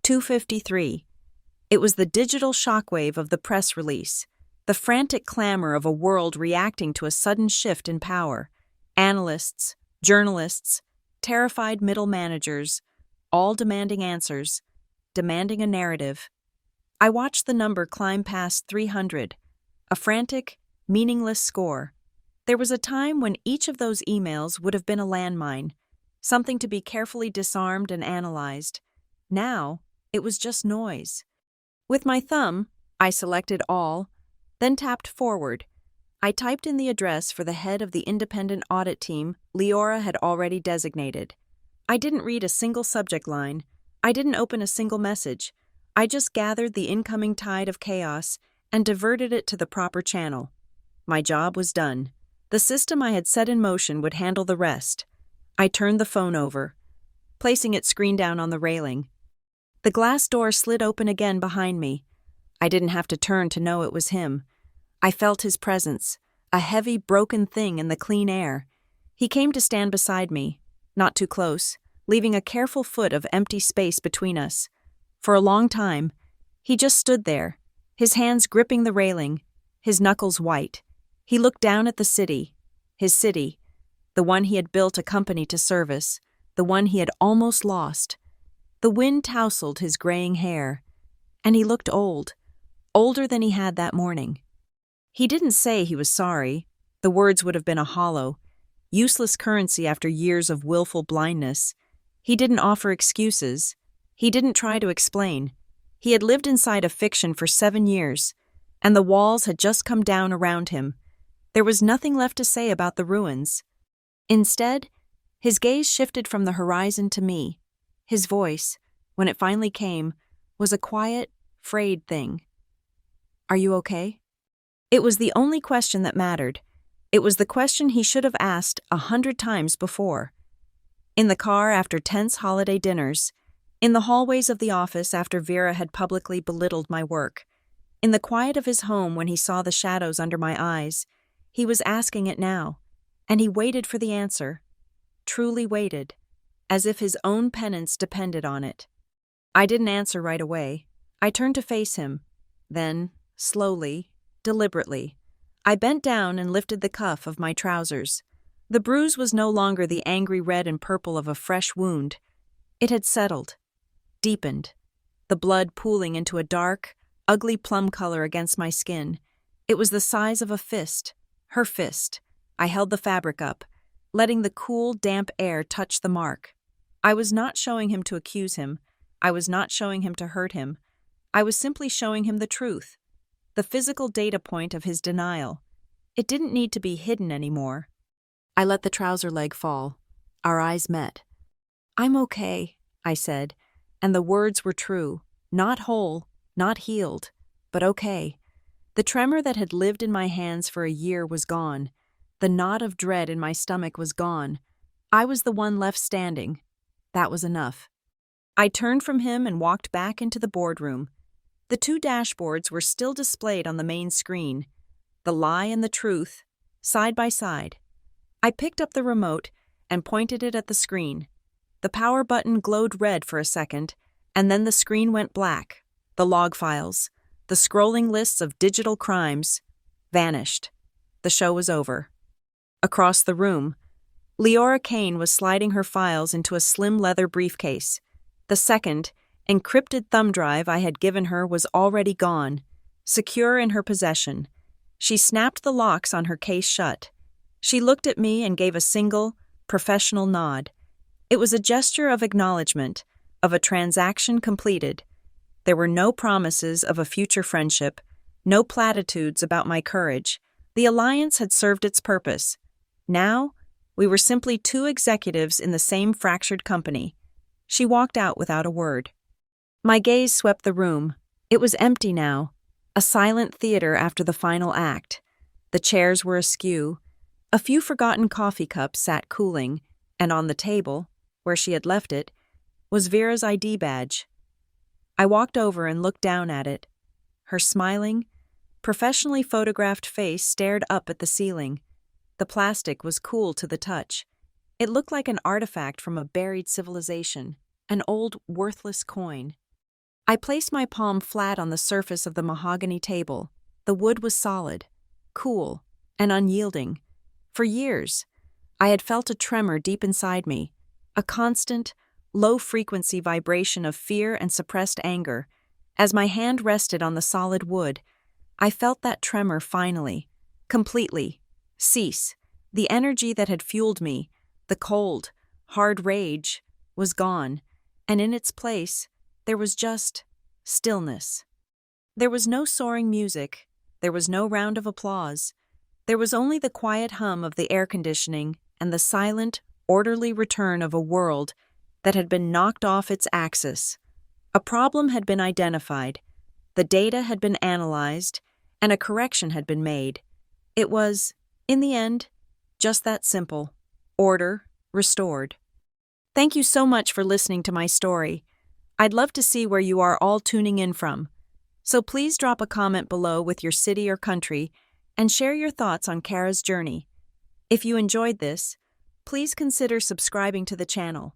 253. It was the digital shockwave of the press release, the frantic clamor of a world reacting to a sudden shift in power. Analysts, journalists, terrified middle managers, all demanding answers, demanding a narrative. I watched the number climb past 300, a frantic, meaningless score. There was a time when each of those emails would have been a landmine, something to be carefully disarmed and analyzed. Now, it was just noise. With my thumb, I selected all, then tapped forward. I typed in the address for the head of the independent audit team Leora had already designated. I didn't read a single subject line. I didn't open a single message. I just gathered the incoming tide of chaos and diverted it to the proper channel. My job was done. The system I had set in motion would handle the rest. I turned the phone over, placing it screen down on the railing. The glass door slid open again behind me. I didn't have to turn to know it was him. I felt his presence, a heavy, broken thing in the clean air. He came to stand beside me, not too close, leaving a careful foot of empty space between us. For a long time, he just stood there, his hands gripping the railing, his knuckles white. He looked down at the city, his city, the one he had built a company to service, the one he had almost lost. The wind tousled his graying hair, and he looked old, older than he had that morning. He didn't say he was sorry. The words would have been a hollow, useless currency after years of willful blindness. He didn't offer excuses. He didn't try to explain. He had lived inside a fiction for 7 years, and the walls had just come down around him. There was nothing left to say about the ruins. Instead, his gaze shifted from the horizon to me. His voice, when it finally came, was a quiet, frayed thing. "Are you okay?" It was the only question that mattered. It was the question he should have asked 100 times before. In the car after tense holiday dinners, in the hallways of the office after Vera had publicly belittled my work, in the quiet of his home when he saw the shadows under my eyes, he was asking it now, and he waited for the answer, truly waited, as if his own penance depended on it. I didn't answer right away. I turned to face him. Then, slowly, deliberately, I bent down and lifted the cuff of my trousers. The bruise was no longer the angry red and purple of a fresh wound. It had settled, deepened, the blood pooling into a dark, ugly plum color against my skin. It was the size of a fist, her fist. I held the fabric up, letting the cool, damp air touch the mark. I was not showing him to accuse him. I was not showing him to hurt him. I was simply showing him the truth, the physical data point of his denial. It didn't need to be hidden anymore. I let the trouser leg fall. Our eyes met. "I'm okay," I said, and the words were true. Not whole, not healed, but okay. The tremor that had lived in my hands for a year was gone. The knot of dread in my stomach was gone. I was the one left standing. That was enough. I turned from him and walked back into the boardroom. The 2 dashboards were still displayed on the main screen, the lie and the truth, side by side. I picked up the remote and pointed it at the screen. The power button glowed red for a second, and then the screen went black. The log files, the scrolling lists of digital crimes, vanished. The show was over. Across the room, Leora Kane was sliding her files into a slim leather briefcase. The second, encrypted thumb drive I had given her was already gone, secure in her possession. She snapped the locks on her case shut. She looked at me and gave a single, professional nod. It was a gesture of acknowledgement, of a transaction completed. There were no promises of a future friendship, No platitudes about my courage. The alliance had served its purpose. Now, we were simply two executives in the same fractured company. She walked out without a word. My gaze swept the room. It was empty now, a silent theater after the final act. The chairs were askew. A few forgotten coffee cups sat cooling, and on the table, where she had left it, was Vera's ID badge. I walked over and looked down at it. Her smiling, professionally photographed face stared up at the ceiling. The plastic was cool to the touch. It looked like an artifact from a buried civilization, an old, worthless coin. I placed my palm flat on the surface of the mahogany table. The wood was solid, cool, and unyielding. For years, I had felt a tremor deep inside me, a constant, low-frequency vibration of fear and suppressed anger. As my hand rested on the solid wood, I felt that tremor finally, completely, cease. The energy that had fueled me, the cold, hard rage, was gone, and in its place, there was just stillness. There was no soaring music. There was no round of applause. There was only the quiet hum of the air conditioning and the silent, orderly return of a world that had been knocked off its axis. A problem had been identified, the data had been analyzed, and a correction had been made. It was, in the end, just that simple. Order restored. Thank you so much for listening to my story. I'd love to see where you are all tuning in from. So please drop a comment below with your city or country and share your thoughts on Kara's journey. If you enjoyed this, please consider subscribing to the channel,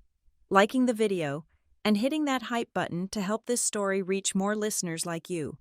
liking the video, and hitting that hype button to help this story reach more listeners like you.